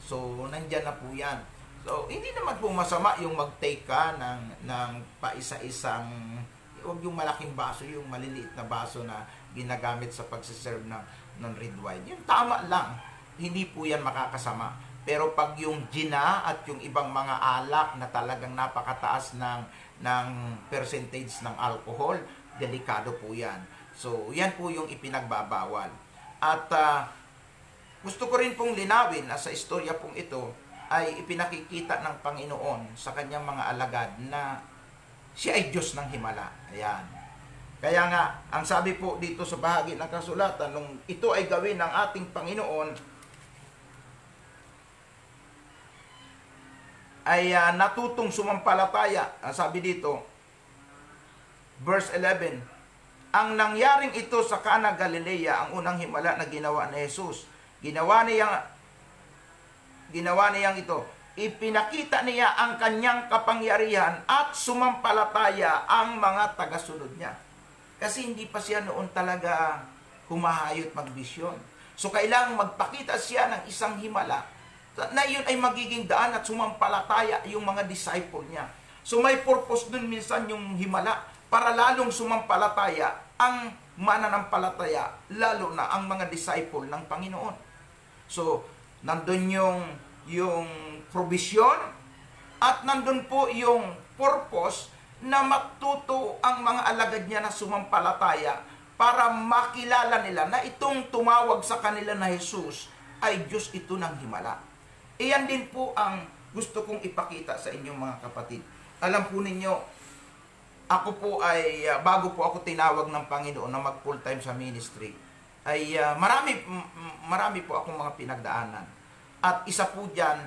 So, nandyan na po yan. So, hindi naman po masama yung mag-take ka ng paisa-isang Huwag yung malaking baso, yung maliliit na baso na ginagamit sa pagsiserve ng red wine. Yung tama lang, hindi po yan makakasama. Pero pag yung gina at yung ibang mga alak na talagang napakataas ng percentage ng alcohol, delikado po yan. So, yan po yung ipinagbabawal. At gusto ko rin pong linawin na sa istorya pong ito ay ipinakikita ng Panginoon sa kanyang mga alagad na siya ay Diyos ng himala. Ayan. Kaya nga, ang sabi po dito sa bahagi ng kasulatan, nung ito ay gawin ng ating Panginoon, ay natutong sumampalataya. Sabi dito, verse 11, ang nangyaring ito sa Cana Galilea, ang unang himala na ginawa ni Jesus. Ginawa niyang ito. Ipinakita niya ang kanyang kapangyarihan at sumampalataya ang mga tagasunod niya. Kasi hindi pa siya noon talaga humahayot magbisyon. So kailangang magpakita siya ng isang himala na yun ay magiging daan at sumampalataya yung mga disciple niya. So may purpose dun minsan yung himala para lalong sumampalataya ang mananampalataya, lalo na ang mga disciple ng Panginoon. So, nandun yung provision at nandun po yung purpose na matuto ang mga alagad niya na sumampalataya para makilala nila na itong tumawag sa kanila na Jesus ay Diyos ito ng himala. Iyan din po ang gusto kong ipakita sa inyong mga kapatid. Alam po ninyo, ako po ay, bago po ako tinawag ng Panginoon na mag full time sa ministry, ay marami po akong mga pinagdaanan. At isa po dyan,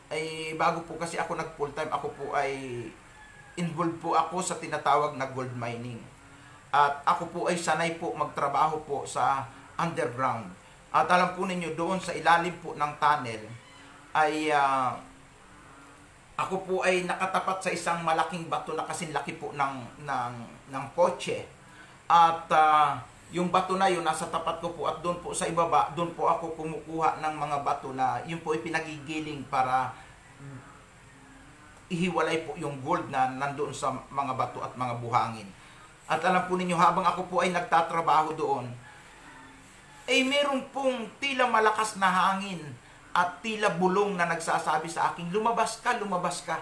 ay bago po kasi ako nag full time, ako po ay involved po ako sa tinatawag na gold mining. At ako po ay sanay po magtrabaho po sa underground. At alam po ninyo, doon sa ilalim po ng tunnel, ay ako po ay nakatapat sa isang malaking bato na kasing laki po ng kotse. At yung bato na yun nasa tapat ko po, at doon po sa ibaba, doon po ako kumukuha ng mga bato na yun po ay pinagigiling para ihiwalay po yung gold na nandoon sa mga bato at mga buhangin. At alam po ninyo, habang ako po ay nagtatrabaho doon, ay meron pong tila malakas na hangin at tila bulong na nagsasabi sa akin, lumabas ka, lumabas ka.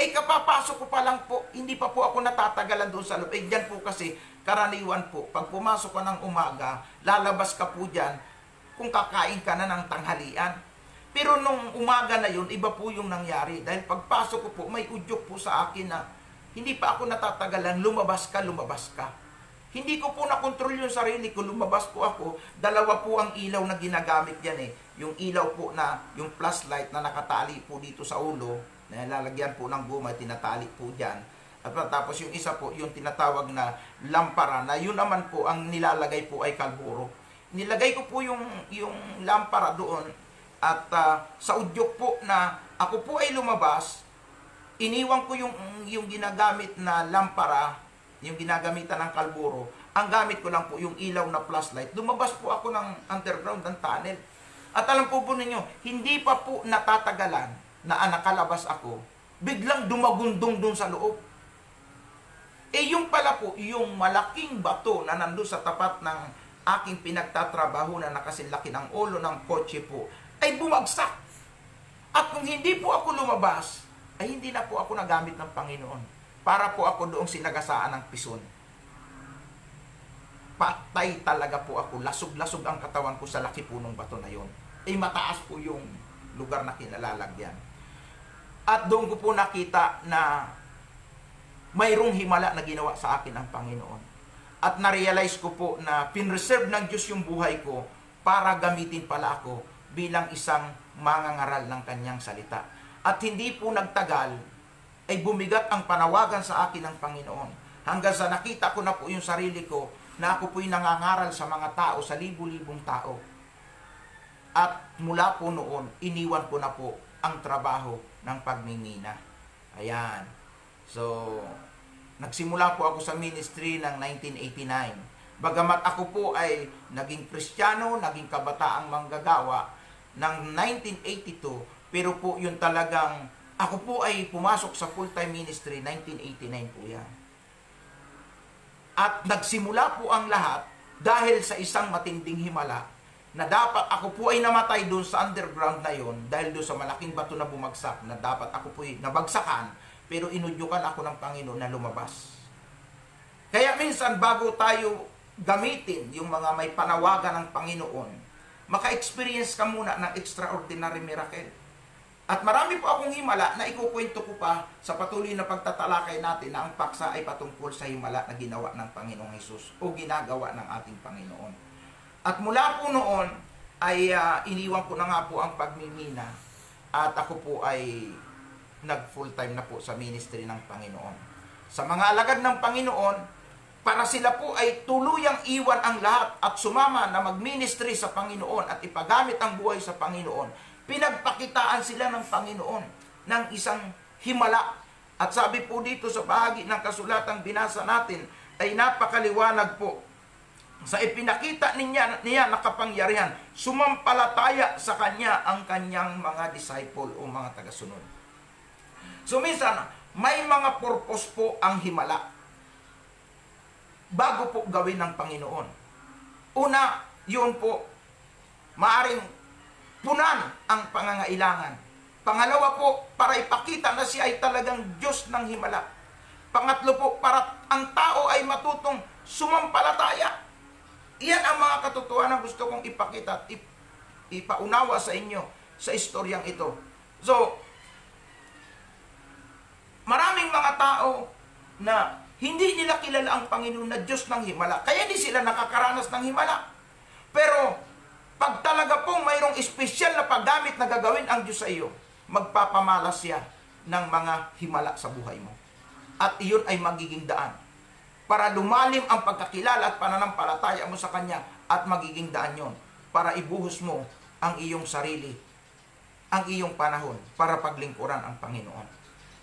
Kapapasok ko pa lang po, hindi pa po ako natatagalan doon sa loob. Dyan po kasi, karaniwan po, pag pumasok ka ng umaga, lalabas ka po dyan kung kakain ka na ng tanghalian. Pero nung umaga na yun, iba po yung nangyari. Dahil pagpasok ko po, may udyok po sa akin na hindi pa ako natatagalan, lumabas ka, lumabas ka. Hindi ko po nakontrol yung sarili ko, lumabas po ako. Dalawa po ang ilaw na ginagamit yan Yung ilaw po na, yung flashlight na nakatali po dito sa ulo, na lalagyan po ng guma, tinatali po dyan. At tapos yung isa po, yung tinatawag na lampara, na yun naman po, ang nilalagay po ay kalburo. Nilagay ko po yung lampara doon, at sa udyok po na ako po ay lumabas, iniwan ko yung ginagamit na lampara, yung ginagamitan ng kalburo. Ang gamit ko lang po yung ilaw na flashlight. Lumabas po ako ng underground, ng tunnel. At alam po ninyo, hindi pa po natatagalan na nakalabas ako, biglang dumagundong dun sa loob. Yung pala po, yung malaking bato na nandun sa tapat ng aking pinagtatrabaho na nakasinlaki ng ulo ng kotse po, ay bumagsak. At kung hindi po ako lumabas, ay hindi na po ako nagamit ng Panginoon. Para po ako doong sinagasaan ng pison. Patay talaga po ako. Lasog-lasog ang katawan ko sa laki po ng bato na yon. Mataas po yung lugar na kinalalagyan. At doon ko po nakita na mayroong himala na ginawa sa akin ang Panginoon. At na-realize ko po na pinreserve ng Diyos yung buhay ko para gamitin pala ako bilang isang mangangaral ng kanyang salita. At hindi po nagtagal, ay bumigat ang panawagan sa akin ng Panginoon. Hanggang sa nakita ko na po yung sarili ko na ako po'y nangangaral sa mga tao, sa libu-libong tao. At mula po noon, iniwan ko na po ang trabaho ng pagmimina. Ayan. So, nagsimula po ako sa ministry ng 1989. Bagamat ako po ay naging Kristiyano, naging kabataang manggagawa ng 1982, pero po yun talagang ako po ay pumasok sa full-time ministry, 1989 po yan. At nagsimula po ang lahat dahil sa isang matinding himala na dapat ako po ay namatay doon sa underground na yon dahil doon sa malaking bato na bumagsak na dapat ako po ay nabagsakan, pero inudyukan ako ng Panginoon na lumabas. Kaya minsan bago tayo gamitin yung mga may panawagan ng Panginoon, maka-experience ka muna ng extraordinary miracle. At marami po akong himala na ikukwento ko pa sa patuloy na pagtatalakay natin na ang paksa ay patungkol sa himala na ginawa ng Panginoong Hesus o ginagawa ng ating Panginoon. At mula po noon ay iniwan ko na nga po ang pagmimina at ako po ay nag-full time na po sa ministry ng Panginoon. Sa mga alagad ng Panginoon, para sila po ay tuluyang iwan ang lahat at sumama na mag-ministry sa Panginoon at ipagamit ang buhay sa Panginoon, pinagpakitaan sila ng Panginoon ng isang himala. At sabi po dito sa bahagi ng kasulatang binasa natin ay napakaliwanag po. Sa ipinakita niya na kapangyarihan, sumampalataya sa kanya ang kanyang mga disciple o mga tagasunod. So minsan, may mga purpose po ang himala bago po gawin ng Panginoon. Una, yun po, maaring punan ang pangangailangan. Pangalawa po, para ipakita na siya ay talagang Diyos ng himala. Pangatlo po, para ang tao ay matutong sumampalataya. Iyan ang mga katotohanan na gusto kong ipakita at ipaunawa sa inyo sa istoryang ito. So, maraming mga tao na hindi nila kilala ang Panginoon na Diyos ng himala. Kaya hindi sila nakakaranas ng himala. Pero, pag talaga pong mayroong espesyal na paggamit na gagawin ang Diyos sa iyo, magpapamalas siya ng mga himala sa buhay mo. At iyon ay magiging daan para lumalim ang pagkakilala at pananampalataya mo sa Kanya, at magiging daan yon para ibuhos mo ang iyong sarili, ang iyong panahon para paglingkuran ang Panginoon.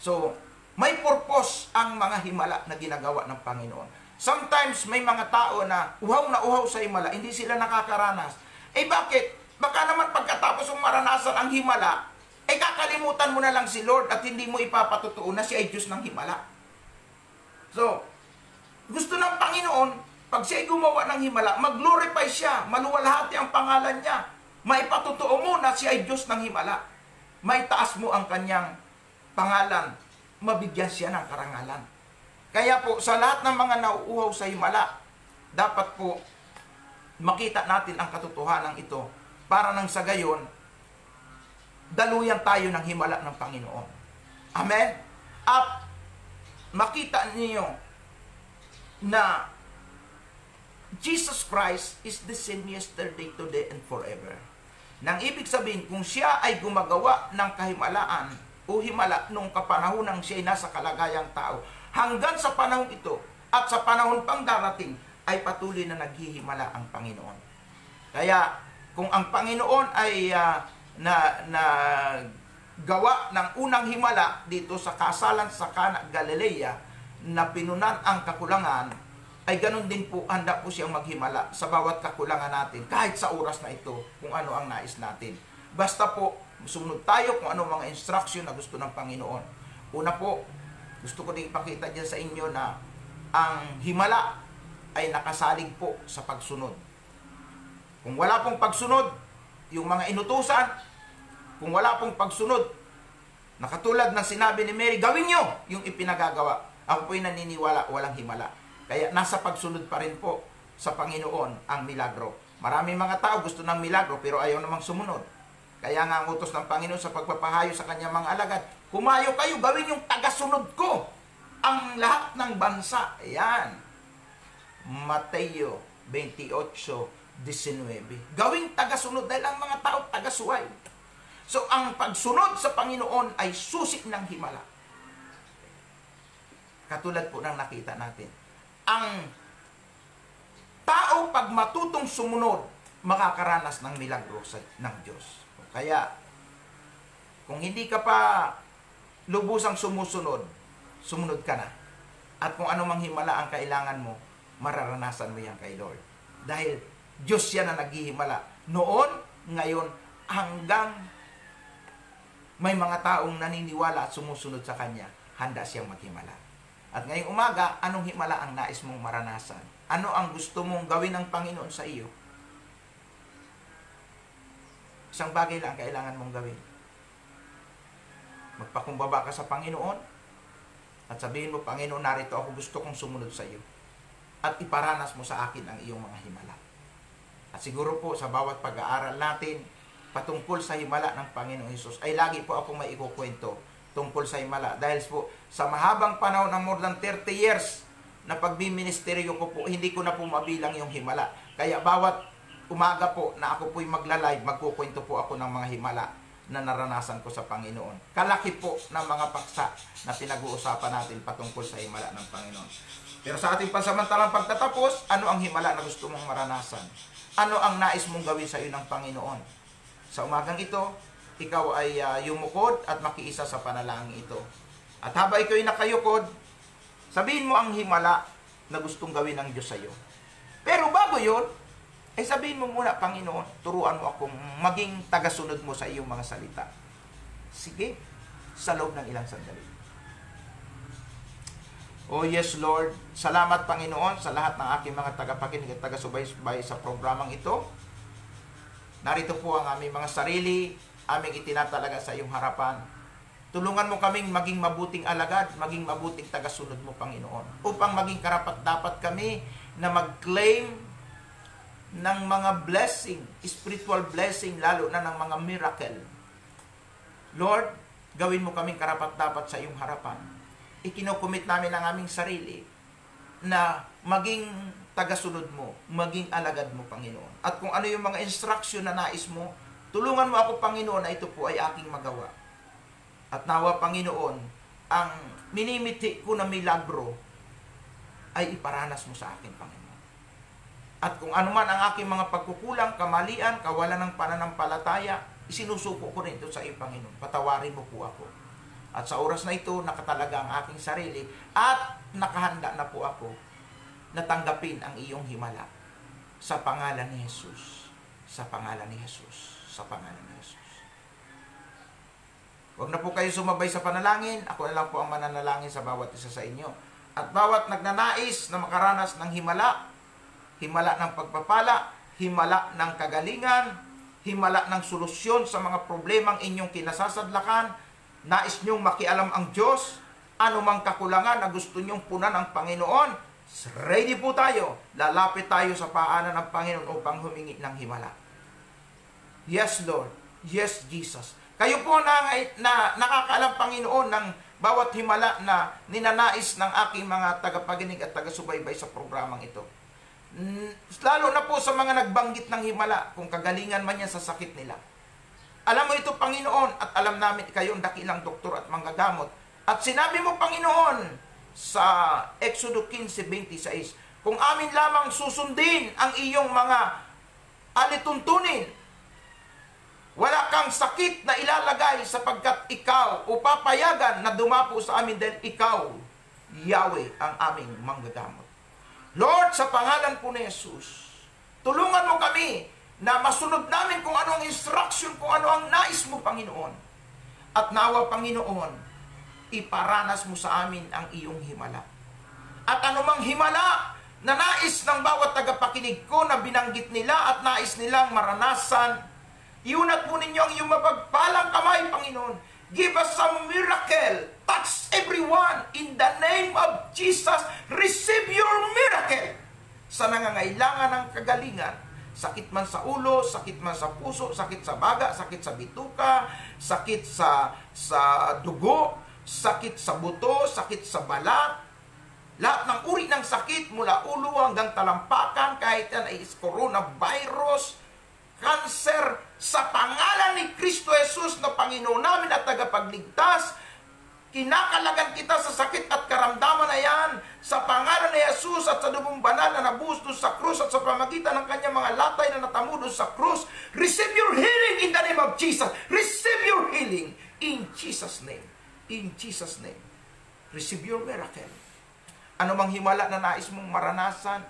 So, may purpose ang mga himala na ginagawa ng Panginoon. Sometimes may mga tao na uhaw sa himala, hindi sila nakakaranas. Eh bakit? Baka naman pagkatapos mong maranasan ang himala, eh kakalimutan mo na lang si Lord at hindi mo ipapatutuon na siya ay Diyos ng himala. So, gusto ng Panginoon, pag siya ay gumawa ng himala, mag-glorify siya, maluwalhati ang pangalan niya. Maipatutuo mo na siya ay Diyos ng himala. May taas mo ang kanyang pangalan, mabigyan siya ng karangalan. Kaya po, sa lahat ng mga nauuhaw sa himala, dapat po makita natin ang katotohanan ito para nang sa gayon, daluyan tayo ng himala ng Panginoon. Amen? At makita niyo na Jesus Christ is the same yesterday, today, and forever. Nang ibig sabihin, kung siya ay gumagawa ng kahimalaan o himala nung kapanahon siya ay nasa kalagayang tao, hanggang sa panahon ito at sa panahon pang darating, ay patuloy na naghihimala ang Panginoon. Kaya, kung ang Panginoon ay gawa ng unang himala dito sa kasalan sa Cana, Galilea, na pinunan ang kakulangan, ay ganun din po, handa po siyang maghimala sa bawat kakulangan natin, kahit sa oras na ito, kung ano ang nais natin. Basta po, sumunod tayo kung ano mga instruction na gusto ng Panginoon. Una po, gusto ko din ipakita dyan sa inyo na ang himala ay nakasalig po sa pagsunod. Kung wala pong pagsunod, yung mga inutusan, kung wala pong pagsunod, nakatulad ng sinabi ni Mary, gawin nyo yung ipinagagawa. Ako po'y naniniwala, walang himala. Kaya nasa pagsunod pa rin po sa Panginoon ang milagro. Maraming mga tao gusto ng milagro pero ayaw namang sumunod. Kaya nga ang utos ng Panginoon sa pagpapahayo sa kanyang mga alagad, humayo kayo, gawin yung tagasunod ko ang lahat ng bansa. Ayan. Mateo 28:19. Gawing tagasunod dahil ang mga tao tagasuway. So ang pagsunod sa Panginoon ay susi ng himala. Katulad po ng nakita natin. Ang tao pag matutong sumunod, makakaranas ng milagro ng Diyos. Kaya, kung hindi ka pa lubusang sumusunod, sumunod ka na. At kung ano mang himala ang kailangan mo, mararanasan mo yan kay Lord. Dahil Diyos yan na naghihimala. Noon, ngayon, hanggang may mga taong naniniwala at sumusunod sa Kanya, handa siyang maghimala. At ngayong umaga, anong himala ang nais mong maranasan? Ano ang gusto mong gawin ng Panginoon sa iyo? Isang bagay lang kailangan mong gawin. Magpakumbaba ka sa Panginoon at sabihin mo, Panginoon, narito ako, gusto kong sumunod sa iyo. At iparanas mo sa akin ang iyong mga himala. At siguro po sa bawat pag-aaral natin patungkol sa himala ng Panginoong Hesus, ay lagi po akong may ikukwento tungkol sa himala. Dahil po sa mahabang panahon ng more than 30 years na pagbiministeryo ko po, hindi ko na po mabilang yung himala. Kaya bawat umaga po na ako po'y magla-live, magkukwento po ako ng mga himala na naranasan ko sa Panginoon. Kalaki po ng mga paksa na pinag-uusapan natin patungkol sa himala ng Panginoon. Pero sa ating pansamantalang pagtatapos, ano ang himala na gusto mong maranasan? Ano ang nais mong gawin sa iyo ng Panginoon? Sa umagang ito, ikaw ay yumukod at makiisa sa panalangin ito. At habang ikaw ay nakayukod, sabihin mo ang himala na gustong gawin ng Diyos sa iyo. Pero bago yun, ay sabihin mo muna, Panginoon, turuan mo akong maging tagasunod mo sa iyong mga salita. Sige, sa loob ng ilang sandali. Oh yes, Lord, salamat Panginoon sa lahat ng aking mga tagapakinig at taga-subaybay sa programang ito. Narito po ang aming mga sarili, aming itinatalaga sa iyong harapan. Tulungan mo kaming maging mabuting alagad, maging mabuting tagasunod mo, Panginoon. Upang maging karapat-dapat kami na mag-claim ng mga blessing, spiritual blessing, lalo na ng mga miracle. Lord, gawin mo kaming karapat-dapat sa iyong harapan. Ikinukumit namin ang aming sarili na maging tagasunod mo, maging alagad mo, Panginoon. At kung ano yung mga instruction na nais mo, tulungan mo ako, Panginoon, na ito po ay aking magawa. At nawa, Panginoon, ang minimiti ko na milagro ay iparanas mo sa akin, Panginoon. At kung ano man ang aking mga pagkukulang, kamalian, kawalan ng pananampalataya, isinusuko ko rin ito sa iyo, Panginoon. Patawarin mo po ako. At sa oras na ito, nakatalaga ang aking sarili at nakahanda na po ako na tanggapin ang iyong himala sa pangalan ni Jesus. Sa pangalan ni Jesus. Sa pangalan ni Jesus. Huwag na po kayo sumabay sa panalangin. Ako na lang po ang mananalangin sa bawat isa sa inyo. At bawat nagnanais na makaranas ng himala, himala ng pagpapala, himala ng kagalingan, himala ng solusyon sa mga problemang inyong kinasasadlakan, nais nyong makialam ang Diyos, anumang kakulangan na gusto nyong punan ng Panginoon, ready po tayo, lalapit tayo sa paanan ng Panginoon upang humingi ng himala. Yes, Lord. Yes, Jesus. Kayo po na nakakaalam, Panginoon, ng bawat himala na ninanais ng aking mga tagapaginig at taga-subaybay sa programang ito. Lalo na po sa mga nagbanggit ng himala, kung kagalingan man yan sa sakit nila. Alam mo ito, Panginoon, at alam namin kayong dakilang doktor at manggagamot. At sinabi mo, Panginoon, sa Exodo 15:26, kung amin lamang susundin ang iyong mga alituntunin, wala kang sakit na ilalagay sapagkat ikaw o papayagan na dumapo sa amin dahil ikaw, Yahweh, ang aming manggagamot. Lord, sa pangalan po ni Jesus, tulungan mo kami na masunod namin kung ano ang instruction, kung ano ang nais mo, Panginoon. At nawa, Panginoon, iparanas mo sa amin ang iyong himala. At anumang himala na nais ng bawat tagapakinig ko na binanggit nila at nais nilang maranasan, iunat mo ninyo ang iyong mapagpalang kamay, Panginoon. Give us some miracle. Touch everyone in the name of Jesus. Receive your miracle. Sa nangangailangan ng kagalingan, sakit man sa ulo, sakit man sa puso, sakit sa baga, sakit sa bituka, sakit sa dugo, sakit sa buto, sakit sa balat, lahat ng uri ng sakit mula ulo hanggang talampakan, kahit yan ay coronavirus, cancer, sa pangalan ni Kristo Jesus na Panginoon namin at tagapagligtas, kinakalagan kita sa sakit at karamdaman na yan sa pangalan ni Jesus at sa dugong banal na nabuhos doon sa krus at sa pamagitan ng kanyang mga latay na natamo doon sa krus. Receive your healing in the name of Jesus. Receive your healing in Jesus' name. In Jesus' name. Receive your miracle. Ano mang himala na nais mong maranasan,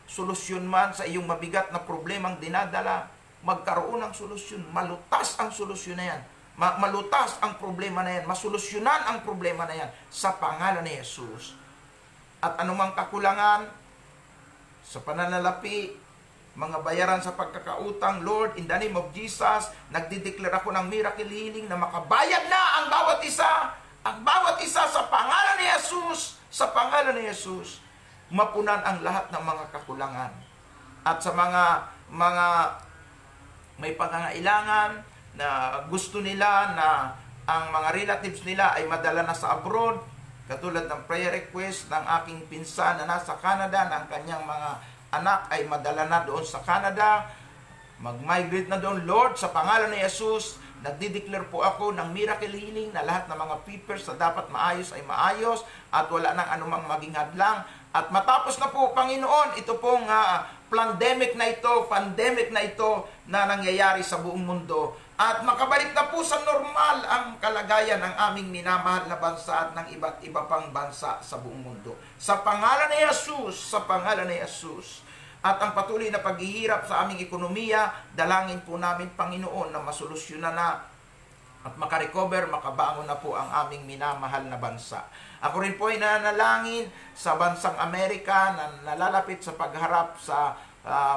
solusyon man sa iyong mabigat na problemang dinadala, magkaroon ng solusyon, malutas ang solusyon na yan, malutas ang problema na yan, masolusyonan ang problema na yan, sa pangalan ni Jesus. at anumang kakulangan sa pananalapi, mga bayaran sa pagkakautang, Lord, in the name of Jesus, nagdideklara ako ng miracle healing na makabayad na ang bawat isa sa pangalan ni Jesus, sa pangalan ni Jesus, mapunan ang lahat ng mga kakulangan. At sa mga may pangangailangan na gusto nila na ang mga relatives nila ay madala na sa abroad, katulad ng prayer request ng aking pinsan na nasa Canada, na ang kanyang mga anak ay madala na doon sa Canada, mag-migrate na doon. Lord, sa pangalan ni Jesus, nagdideclare po ako ng miracle healing na lahat ng mga papers na dapat maayos ay maayos at wala nang anumang maging hadlang. At matapos na po, Panginoon, ito pong pandemic na ito na nangyayari sa buong mundo. At makabalik na po sa normal ang kalagayan ng aming minamahal na bansa at ng iba't iba pang bansa sa buong mundo. Sa pangalan ni Jesus, sa pangalan ni Jesus. At ang patuloy na paghihirap sa aming ekonomiya, dalangin po namin, Panginoon, na masolusyonan na at makarecover, makabangon na po ang aming minamahal na bansa. Ako rin po ay nanalangin sa bansang Amerika na nalalapit sa pagharap sa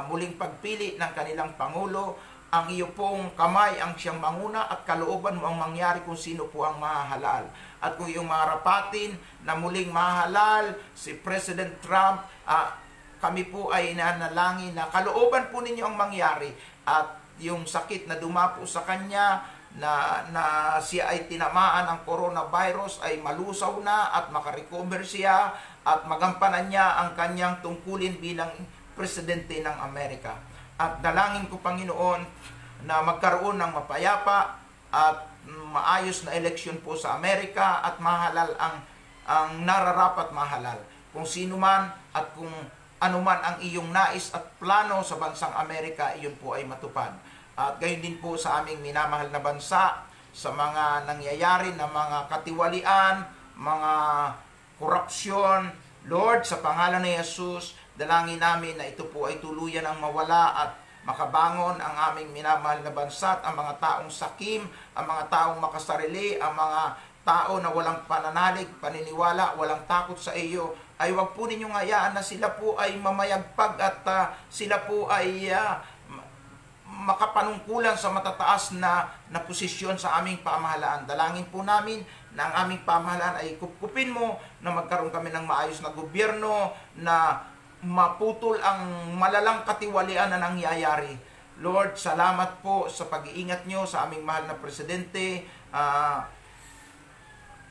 muling pagpili ng kanilang Pangulo. Ang iyo pong kamay ang siyang manguna at kalooban mo ang mangyari kung sino po ang mahahalal. At kung iyong marapatin na muling mahalal si President Trump, kami po ay nanalangin na kalooban po ninyo ang mangyari at yung sakit na dumapo sa kanya na siya ay tinamaan ng coronavirus ay malusaw na at makarecover siya at magampanan niya ang kanyang tungkulin bilang presidente ng Amerika. At dalangin ko, Panginoon, na magkaroon ng mapayapa at maayos na eleksyon po sa Amerika at mahalal ang nararapat mahalal. Kung sino man at kung anuman ang iyong nais at plano sa bansang Amerika, iyon po ay matupad. At gayon din po sa aming minamahal na bansa, sa mga nangyayari na mga katiwalian, mga korupsyon. Lord, sa pangalan ni Jesus, dalangin namin na ito po ay tuluyan ang mawala at makabangon ang aming minamahal na bansa at ang mga taong sakim, ang mga taong makasarili, ang mga tao na walang pananalig, paniniwala, walang takot sa iyo, ay wag po ninyong hayaan na sila po ay mamayagpag at sila po ay makapanungkulan sa matataas na posisyon sa aming pamahalaan. Dalangin po namin na ang aming pamahalaan ay kupkupin mo, na magkaroon kami ng maayos na gobyerno, na maputol ang malalang katiwalian na nangyayari. Lord, salamat po sa pag-iingat nyo sa aming mahal na presidente,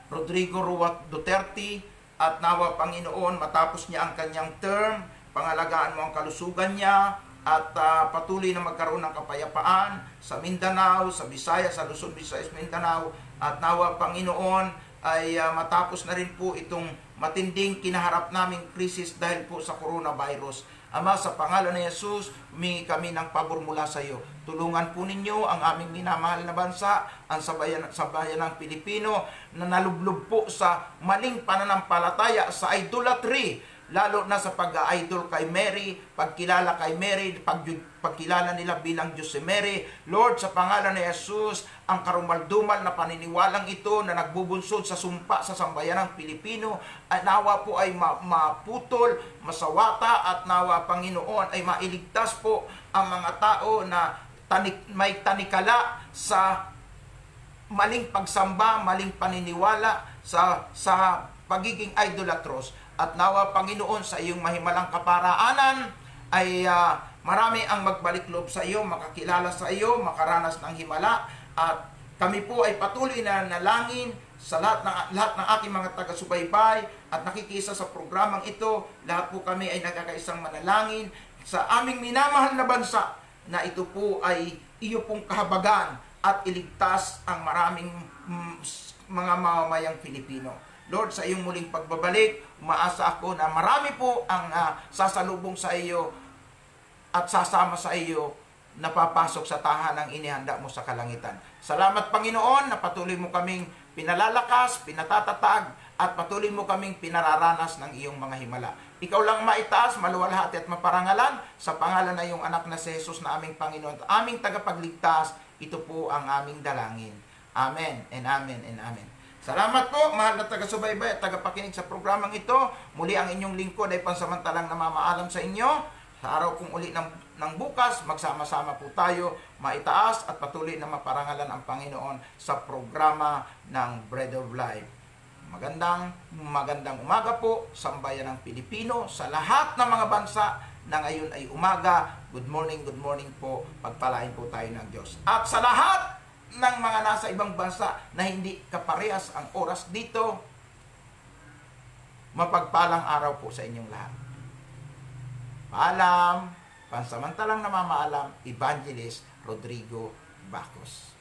Rodrigo Roa Duterte, at nawa, Panginoon, matapos niya ang kanyang term, pangalagaan mo ang kalusugan niya, at patuloy na magkaroon ng kapayapaan sa Mindanao, sa Visayas, sa Luzon, Visayas, Mindanao. At nawa, Panginoon, ay matapos na rin po itong matinding kinaharap naming krisis dahil po sa coronavirus. Ama, sa pangalan ni Jesus, humingi kami ng pabor mula sa iyo. Tulungan po ninyo ang aming minamahal na bansa, ang sabayan ng Pilipino, na nalublob po sa maling pananampalataya, sa idolatry, lalo na sa pag-idol kay Mary, pagkilala kay Mary, pagkilala nila bilang Diyos si Mary. Lord, sa pangalan ni Jesus, ang karumaldumal na paniniwalang ito na nagbubunsod sa sumpa sa sambayanang Pilipino, ay nawa po ay maputol, masawata, at nawa, Panginoon, ay mailigtas po ang mga tao na may tanikala sa maling pagsamba, maling paniniwala, sa pagiging idolatros. At nawa, Panginoon, sa iyong mahimalang kaparaanan ay marami ang magbalik loob sa iyo, makakilala sa iyo, makaranas ng himala. At kami po ay patuloy na nalangin sa lahat ng aking mga taga-subaybay at nakikisa sa programang ito. Lahat po kami ay nagkakaisang manalangin sa aming minamahal na bansa, na ito po ay iyo pong kahabagan at iligtas ang maraming mga mamamayang Pilipino. Lord, sa iyong muling pagbabalik, umaasa ako na marami po ang sasalubong sa iyo at sasama sa iyo na papasok sa tahanang inihanda mo sa kalangitan. Salamat, Panginoon, na patuloy mo kaming pinalalakas, pinatatatag, at patuloy mo kaming pinararanas ng iyong mga himala. Ikaw lang maitaas, maluwalhati at maparangalan, sa pangalan na iyong anak na si Jesus na aming Panginoon at aming tagapagligtas. Ito po ang aming dalangin. Amen and amen and amen. Salamat po, mahal na taga-subaybay at tagapakinig sa programang ito. Muli ang inyong lingkod ay pansamantalang namamaalam sa inyo. Sa araw kong uli ng bukas, magsama-sama po tayo, maitaas at patuloy na maparangalan ang Panginoon sa programa ng Bread of Life. Magandang umaga po sa bayan ng Pilipino, sa lahat ng mga bansa na ngayon ay umaga. Good morning po. Pagpalain po tayo ng Diyos. At sa lahat ng mga nasa ibang bansa na hindi kaparehas ang oras dito, mapagpalang araw po sa inyong lahat. Paalam, pansamantalang namamaalam, Evangelist Rodrigo Bacos.